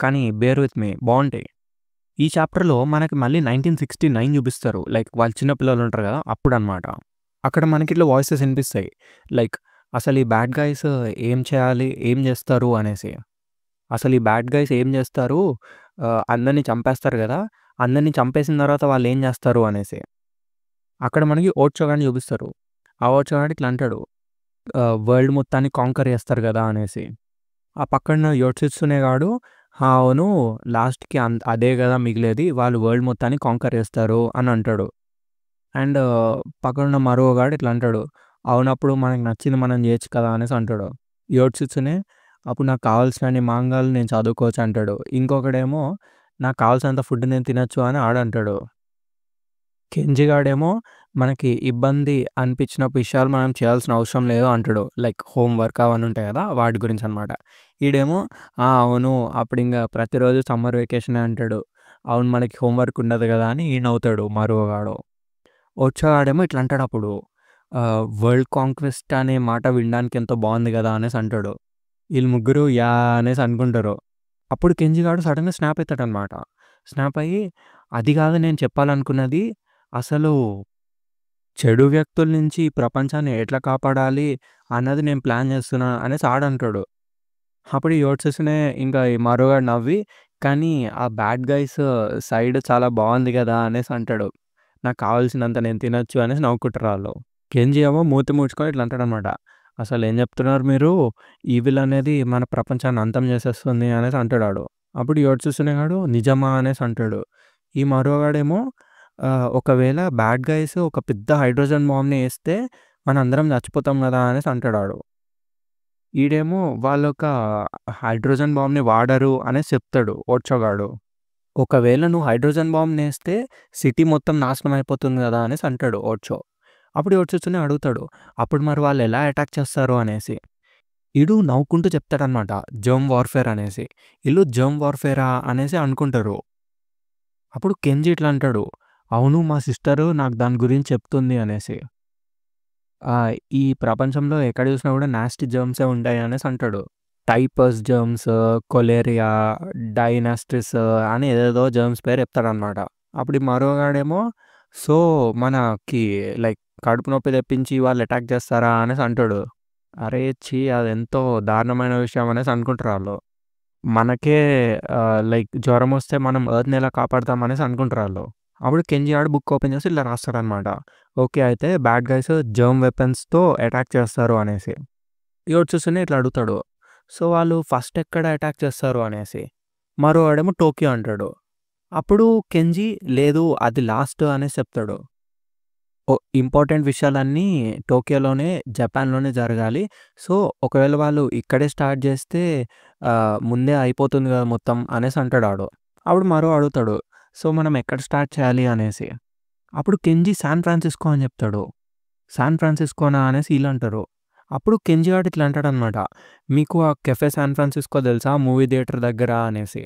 కానీ బేర్ విత్ మీ బావుంటాయి. ఈ చాప్టర్‌లో మనకి మళ్ళీ 1969 చూపిస్తారు. లైక్ వాళ్ళు చిన్న పిల్లలు ఉంటారు కదా! అప్పుడనమాట. అక్కడ మనకి ఇట్లా వాయిసెస్ వినిపిస్తాయి. లైక్ అసలు ఈ బ్యాడ్ గైస్ ఏం చేయాలి? ఏం చేస్తారు? అనేసి. అసలు ఈ బ్యాడ్ గైస్ ఏం చేస్తారు? అందరిని చంపేస్తారు కదా! అందరిని చంపేసిన తర్వాత వాళ్ళు ఏం చేస్తారు? అనేసి. అక్కడ మనకి ఓట్సో గాడిని చూపిస్తారు. ఆ ఓట్సో గాడు ఇట్లా అంటాడు. వరల్డ్ మొత్తాన్ని కాంకర్ చేస్తారు కదా! అనేసి. ఆ పక్కన యోట్సుత్సునే గాడు అవును లాస్ట్‌కి అదే గదా మిగిలేది. వాళ్ళు వరల్డ్ మొత్తాన్ని కాంకర్ చేస్తారు అని అంటాడు. అండ్ పక్కనున్న మరో గాడు ఇట్లా అంటాడు. అవునప్పుడు మనకు నచ్చింది మనం చేయొచ్చు కదా! అనేసి అంటాడు. యోట్సుత్సునే అప్పుడు నాకు కావాల్సినన్ని మాంగాలు నేను చదువుకోవచ్చు అంటాడు. ఇంకొకడేమో నాకు కావాల్సినంత ఫుడ్ నేను తినొచ్చు అని ఆడంటాడు. కెంజి గాడేమో మనకి ఇబ్బంది అనిపించిన విషయాలు మనం చేయాల్సిన అవసరం లేదు అంటాడు. లైక్ హోమ్ వర్క్ అవన్నీ ఉంటాయి కదా! వాటి గురించి అనమాట. ఈడేమో అవును అప్పుడింక ప్రతిరోజు సమ్మర్ వెకేషనే అంటాడు. అవును మనకి హోమ్ వర్క్ ఉండదు కదా! అని నవ్వుతాడు మరోగాడు. ఓట్సో గాడేమో ఇట్లా అంటాడు అప్పుడు. వరల్డ్ కాంక్వెస్ట్ అనే మాట వినడానికి ఎంతో బావుంది కదా! అనేసి అంటాడు. ఈళ్ళు ముగ్గురు యాహ్! అనేసి అనుకుంటారు. అప్పుడు కెంజి గాడు సడెన్‌గా స్నాప్ అయితాడనమాట. స్నాప్ అయ్యి అది కాదు నేను చెప్పాలనుకున్నది. అసలు చెడు వ్యక్తుల నుంచి ఈ ప్రపంచాన్ని ఎట్లా కాపాడాలి అన్నది నేను ప్లాన్ చేస్తున్నా అనేసి ఆడంటాడు. అప్పుడు ఈ యోట్సునే ఇంకా ఈ మరోగాడు నవ్వి కానీ ఆ బ్యాడ్ గైస్ సైడ్ చాలా బావుంది కదా! అనేసి అంటాడు. నాకు కావాల్సినంత నేను తినొచ్చు అనేసి నవ్వుకుంటారు ఆళ్ళు. కెంజి ఏమో మూతి ముడుచుకొని ఇట్లా అంటాడనమాట. అసలేం చెప్తున్నారు మీరు? ఈవిల్ అనేది మన ప్రపంచాన్ని అంతం చేసేస్తుంది అనేసి అంటాడాడు. అప్పుడు యోట్సునే గాడు నిజమా అనేసి అంటాడు. ఈ మరోగాడేమో ఒకవేళ బ్యాడ్ గైస్ ఒక పెద్ద హైడ్రోజన్ బాంబ్‌ని ఏస్తే మనందరం చచ్చిపోతాం గదా! అనేసి అంటాడాడు. ఈడేమో వాళ్ళొక హైడ్రోజన్ బాంబ్‌ని వాడరు అనేసి చెప్తాడు ఓట్సో గాడు. ఒకవేళ నువ్వు హైడ్రోజన్ బాంబ్‌నేస్తే సిటీ మొత్తం నాశనం అయిపోతుంది గదా! అనేసి అంటాడు ఓట్సో. అప్పుడు యోట్సునే అడుగుతాడు. అప్పుడు మరి వాళ్ళు ఎలా అటాక్ చేస్తారు అనేసి. ఈడు నవ్వుకుంటూ చెప్తాడనమాట. జెర్మ్ వార్‌ఫేర్ అనేసి. ఈళ్ళు జెర్మ్ వార్‌ఫేరా అనేసి అనుకుంటారు. అప్పుడు కెంజి ఇట్లా అంటాడు. అవును మా సిస్టరు నాకు దాని గురించి చెప్తుంది అనేసి. ఈ ప్రపంచంలో ఎక్కడ చూసినా కూడా నాస్టీ జెర్మ్సే ఉంటాయి అనేసి అంటాడు. టైపస్ జెర్మ్స్, కొలేరియా, డైనాస్టిస్ అని ఏదేదో జెర్మ్స్ పేరు చెప్తాడనమాట. అప్పుడు ఈ మరోగాడేమో సో మనకి లైక్ కడుపు నొప్పి తెప్పించి వాళ్ళు అటాక్ చేస్తారా అనేసి అంటాడు. అరే ఛీ! అదెంతో దారుణమైన విషయం అనేసి అనుకుంటారు ఆళ్ళు. మనకే లైక్ జ్వరమొస్తే మనం ఎర్త్‌ని ఎలా కాపాడతాం అనేసి అనుకుంటారు ఆళ్ళు. అప్పుడు కెంజి గాడు బుక్ ఓపెన్ చేసి ఇలా రాస్తాడనమాట. ఓకే. అయితే బ్యాడ్ గైస్ జెర్మ్ వెపన్స్‌తో అటాక్ చేస్తారు అనేసి. యోట్సునే ఇట్లా అడుగుతాడు. సో, వాళ్ళు ఫస్ట్ ఎక్కడ అటాక్ చేస్తారు అనేసి. మరోవాడేమో టోక్యో అంటాడు. అప్పుడు కెంజి లేదు అది లాస్ట్ అనేసి చెప్తాడు. ఇంపార్టెంట్ విషయాలన్నీ టోక్యోలోనే, జపాన్‌లోనే జరగాలి. సో, ఒకవేళ వాళ్ళు ఇక్కడే స్టార్ట్ చేస్తే ముందే అయిపోతుంది కదా మొత్తం అనేసి అంటాడాడు. అప్పుడు మరో అడుగుతాడు. సో, మనం ఎక్కడ స్టార్ట్ చేయాలి అనేసి. అప్పుడు కెంజి శాన్ ఫ్రాన్సిస్కో అని చెప్తాడు. శాన్ ఫ్రాన్సిస్కోనా అనేసి ఈళ్ళంటారు. అప్పుడు కెంజి గాడు ఇట్లా అంటాడనమాట. మీకు ఆ కెఫే శాన్ ఫ్రాన్సిస్కో తెలుసా? మూవీ థియేటర్ దగ్గర అనేసి.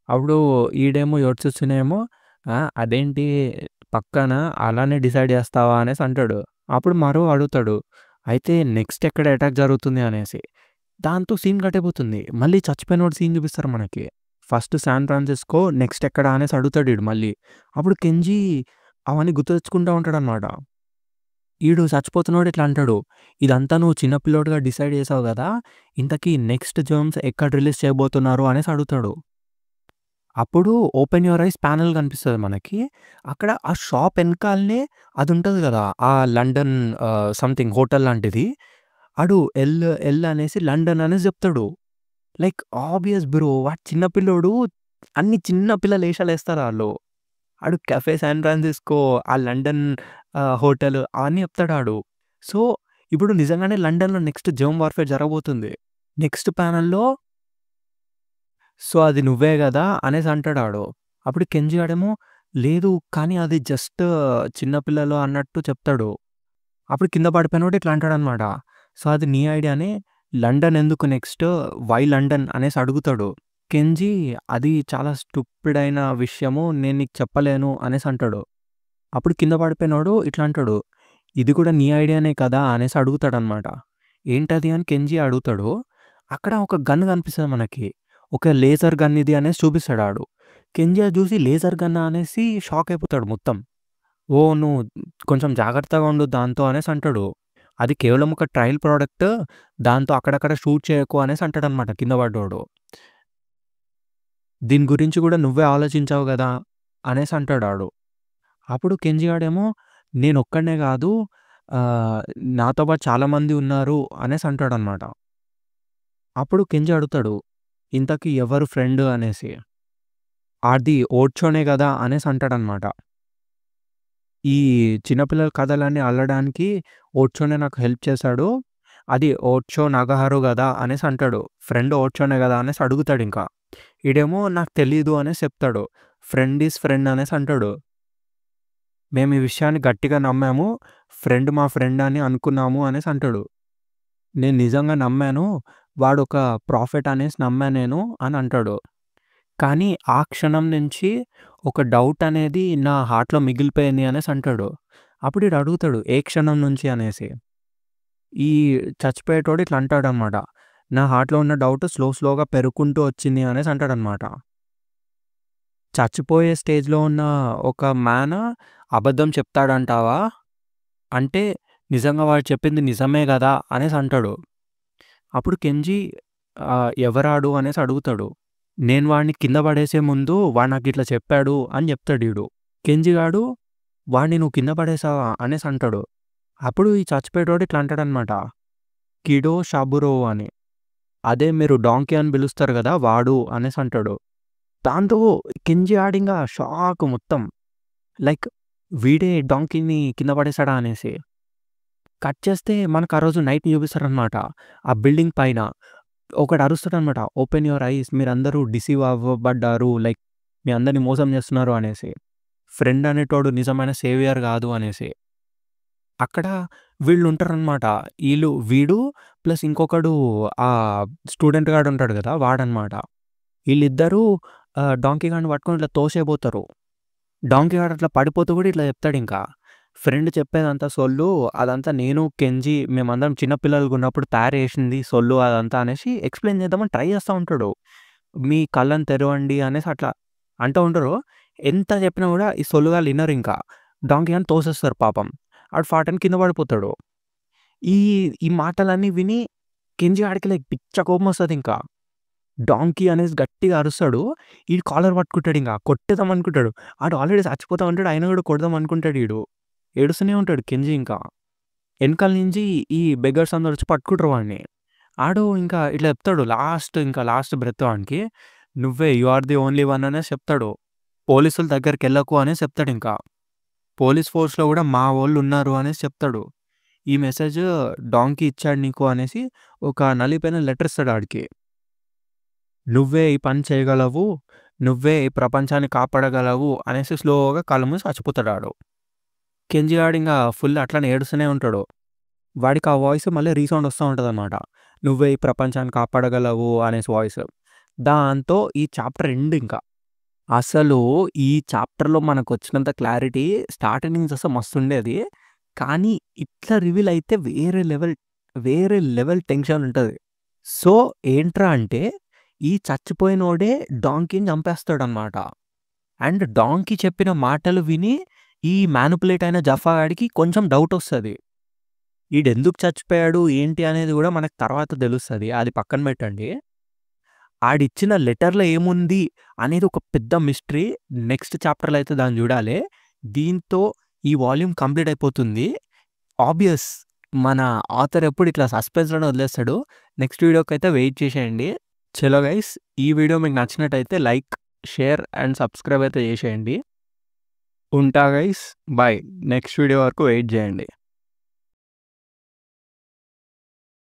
అప్పుడు ఈడేమో యోట్సునేమో అదేంటి పక్కన అలానే డిసైడ్ చేస్తావా అనేసి అంటాడు. అప్పుడు మరో అడుగుతాడు. అయితే నెక్స్ట్ ఎక్కడ అటాక్ జరుగుతుంది అనేసి. దాంతో సీన్ కట్ అయిపోతుంది. మళ్ళీ చచ్చిపోయినోడి సీన్ చూపిస్తారు మనకి. ఫస్ట్ శాన్ ఫ్రాన్సిస్కో నెక్స్ట్ ఎక్కడ అనేసి అడుగుతాడు ఈడు మళ్ళీ. అప్పుడు కెంజి అవన్నీ గుర్తు తెచ్చుకుంటా ఉంటాడనమాట. ఈడు చచ్చిపోతున్నోడు ఇట్లా అంటాడు. ఇదంతా నువ్వు చిన్న పిల్లోడుగా డిసైడ్ చేసావు గదా! ఇంతకీ నెక్స్ట్ జెర్మ్స్ ఎక్కడ రిలీజ్ చేయబోతున్నారు అనేసి అడుగుతాడు. అప్పుడు ఓపెన్ యువర్ ఐస్ ప్యానెల్ కనిపిస్తది మనకి. అక్కడ ఆ షాప్ ఎనకాలనే అదుంటది గదా! ఆ లండన్ సంథింగ్ హోటల్ లాంటిది. ఆడు ఎల్ అనేసి లండన్ అనేసి జెప్తాడు. లైక్ ఆబ్వియస్ బ్రో వాడు చిన్న పిల్లోడు అన్ని చిన్న పిల్లల ఏషాలేస్తారు ఆళ్ళు. ఆడు 'కెఫే శాన్ ఫ్రాన్సిస్కో', ఆ లండన్ హోటల్ అవన్నీ చెప్తాడు ఆడు. సో, ఇప్పుడు నిజంగానే లండన్‌లో నెక్స్ట్ జెర్మ్ వార్‌ఫేర్ జరగబోతుంది. నెక్స్ట్ ప్యానెల్‌లో సో, అది నువ్వే గదా! అనేసి అంటాడాడు. అప్పుడు కెంజీ గాడేమో లేదు కానీ అది జస్ట్ చిన్న పిల్లలు అన్నట్టు చెప్తాడు. అప్పుడు కింద పడిపోయినోడు ఇట్లా అంటాడనమాట. సో, అది నీ ఐడియానే లండన్ ఎందుకు నెక్స్ట్? వై లండన్ అనేసి అడుగుతాడు. కెంజీ అది చాలా స్టూపిడ్ అయిన విషయము. నేను నీకు చెప్పలేను అనేసి అంటాడు. అప్పుడు కింద పడిపోయినోడు ఇట్లా అంటాడు. ఇది కూడా నీ ఐడియానే కదా! అనేసి అడుగుతాడనమాట. ఏంటది అని కెంజీ అడుగుతాడు. అక్కడ ఒక గన్ కనిపిస్తది మనకి. ఒక లేజర్ గన్ ఇది అనేసి చూపిస్తాడు ఆడు. కెంజీ అది చూసి లేజర్ గన్నా అనేసి షాక్ అయిపోతాడు మొత్తం. ఓహ్! నువ్వు కొంచెం జాగ్రత్తగా ఉండు దాంతో అనేసి అంటాడు. అది కేవలం ఒక ట్రయల్ ప్రొడక్ట్. దాంతో అక్కడక్కడ షూట్ చేయకు అనేసి అంటాడనమాట కింద పడ్డోడు. దీని గురించి కూడా నువ్వే ఆలోచించావు గదా! అనేసి అంటాడాడు. అప్పుడు కెంజీ గాడేమో నేనొక్కడినే గాదు ఆహ్, నాతో పాటు చాలామంది ఉన్నారు అనేసి అంటాడనమాట. అప్పుడు కెంజీ అడుగుతాడు. ఇంతకీ ఎవరు ఫ్రెండ్ అనేసి. అది ఓర్చోనే గదా! అనేసి అంటాడనమాట. ఈ చిన్న పిల్లల కథలన్నీ అల్లడానికి ఓర్చోనే నాకు హెల్ప్ చేశాడు. అది ఓర్చో నగహరు గదా! అనేసి అంటాడు. ఫ్రెండ్ ఓర్చోనే గదా! అనేసి అడుగుతాడింకా. ఈడేమో నాకు తెలీదు అనేసి చెప్తాడు. ఫ్రెండ్ ఈజ్ ఫ్రెండ్ అనేసి అంటాడు. మేము ఈ విషయాన్ని గట్టిగా నమ్మాము. ఫ్రెండ్ మా ఫ్రెండ్ అని అనుకున్నాము అనేసి అంటాడు. నేను నిజంగా నమ్మాను. వాడొక ప్రాఫెట్ అనేసి నమ్మా నేను అని అంటాడు. కానీ ఆ క్షణం నుంచి ఒక డౌట్ అనేది నా హార్ట్‌లో మిగిలిపోయింది అనేసి అంటాడు. అప్పుడు ఈడు అడుగుతాడు ఏ క్షణం నుంచి అనేసి. ఈ చచ్చిపోయేటోడు ఇట్లా అంటాడనమాట. నా హార్ట్‌లో ఉన్న డౌట్ స్లోగా పెరుగుకుంటూ వచ్చింది అనేసి అంటాడనమాట. చచ్చిపోయే స్టేజ్‌లో ఉన్న ఒక మ్యాన్ అబద్ధం చెప్తాడంటావా? అంటే నిజంగా వాడు చెప్పింది నిజమే గదా! అనేసి అంటాడు. అప్పుడు కెంజీ ఎవరాడు అనేసి అడుగుతాడు. నేను వాడిని కింద పడేసే ముందు వాడు నాకిట్లా చెప్పాడు అని చెప్తాడీడు. కెంజీ గాడు వాడిని నువ్వు కింద పడేసావా అనేసి అంటాడు. అప్పుడు ఈ చచ్చిపోయేటోడు ఇట్లా అంటాడనమాట. కిడో షాబురో అని. అదే మీరు డాంకీ అని పిలుస్తారు గదా! వాడు అనేసి అంటాడు. దాంతో కెంజీ ఆడింగా షాక్ మొత్తం. లైక్ వీడే డాంకీని కింద పడేసాడా అనేసి. కట్ చేస్తే మనకు ఆ రోజు నైట్ చూపిస్తారనమాట. ఆ బిల్డింగ్ పైన ఒకడు అరుస్తాడనమాట. ఓపెన్ యువర్ ఐస్ మీరందరూ డిసీవ్ అవ్వబడ్డారు. లైక్ మీ అందరిని మోసం చేస్తున్నారు అనేసి. ఫ్రెండ్ అనేటోడు నిజమైన సేవియర్ గాదు అనేసి. అక్కడ వీళ్ళుంటారనమాట. వీడు ప్లస్ ఇంకొకడు స్టూడెంట్ గాడు ఉంటాడు గదా! వాడనమాట. ఈళ్ళిద్దరూ డాంకీ గాడిని పట్టుకొని ఇట్లా తోసేయబోతారు. డాంకీ గాడు అట్లా పడిపోతూ గూడా ఇట్లా చెప్తాడింకా. ఫ్రెండ్ చెప్పేదంతా సొల్లు. అదంతా నేను, కెంజీ మేమందరం చిన్న పిల్లలుగున్నప్పుడు తయారు చేసింది సొల్లు అదంతా అనేసి ఎక్స్‌ప్లెయిన్ చేద్దామని ట్రై చేస్తా ఉంటాడు. మీ కళ్ళని తెరవండి అనేసి అట్లా అంటూ ఉంటారు. ఎంత చెప్పినా గూడా ఈ సొల్లుగాళ్ళు ఇనరింకా. డాంకీ గాడిని తోసేస్తారు పాపం. ఆడు ఫాటని కింద పడిపోతాడు. ఈ ఈ మాటలన్నీ విని కెంజీ గాడికి లైక్ పిచ్చ కోపమొస్తదింకా. డాంకీ అనేసి గట్టిగా అరుస్తాడు. ఈడు కాలర్ పట్టుకుంటాడింక. కొట్టేద్దాం అనుకుంటాడు. ఆడు ఆల్రెడీ చచ్చిపోతా ఉంటాడు. అయినా గూడా కొడదాం అనుకుంటాడు ఈడు. ఏడుస్తూనే ఉంటాడు కెంజీ ఇంకా. ఎనకాల నుంచి ఈ బెగ్గర్స్ అందరూ వచ్చి పట్టుకుంటారు వాడిని. ఆడు ఇంకా ఇట్లా చెప్తాడు లాస్ట్ బ్రెత్ వానికి. నువ్వే you are the only one అనేసి చెప్తాడు. పోలీసుల దగ్గరికెళ్ళకు అనేసి చెప్తాడింకా. పోలీస్ ఫోర్స్‌లో గూడా మా వోళ్ళున్నారు అనేసి చెప్తాడు. ఈ మెసేజ్ డాంకీ ఇచ్చాడు నీకు అనేసి ఒక నలిగిపోయిన లెటర్ ఇస్తాడు ఆడికి. నువ్వే ఈ పని చేయగలవు. నువ్వే ఈ ప్రపంచాన్ని కాపాడగలవు అనేసి స్లోగా కళ్ళు మూసి చచ్చిపోతాడాడు. కెంజీ గాడింగా ఫుల్ అట్లనే ఏడుస్తూనే ఉంటాడు. వాడికి ఆ వాయిస్ మళ్ళీ రీసౌండ్ వస్తా ఉంటదనమాట. నువ్వే ఈ ప్రపంచాన్ని కాపాడగలవు అనేసి వాయిస్. దాంతో ఈ చాప్టర్ ఎండ్ ఇంకా. అసలు ఈ చాప్టర్‌లో మనకొచ్చినంత క్లారిటీ స్టార్టింగ్ నుంచి అసలు మస్తుండేది. కానీ ఇట్లా రివీల్ అయితే వేరే లెవెల్ టెన్షన్ ఉంటది. సో, ఏంట్రా అంటే ఈ చచ్చిపోయినోడే డాంకీని చంపేస్తాడనమాట. అండ్ డాంకీ చెప్పిన మాటలు విని ఈ మ్యానిపులేట్ అయిన జఫా గాడికి కొంచెం డౌటొస్తది. ఈడెందుకు చచ్చిపోయాడు ఏంటి అనేది గూడా మనకు తర్వాత తెలుస్తది. అది పక్కన పెట్టండి. ఆడిచ్చిన లెటర్‌లో ఏముంది అనేది ఒక పెద్ద మిస్టరీ. నెక్స్ట్ చాప్టర్‌లో అయితే దాన్ని జూడాలి. దీంతో ఈ వాల్యూమ్ కంప్లీట్ అయిపోతుంది. ఆబ్వియస్ మన ఆథర్ ఎప్పుడు ఇట్లా సస్పెన్స్‌లోనే వదిలేస్తాడు. నెక్స్ట్ వీడియోకైతే వెయిట్ చేసేయండి. చలో గైస్ ఈ వీడియో మీకు నచ్చినట్టయితే లైక్, షేర్ అండ్ సబ్స్క్రైబ్ అయితే చేసేయండి. ఉంటా గైస్. బాయ్. నెక్స్ట్ వీడియో వరకు వెయిట్ చేయండి.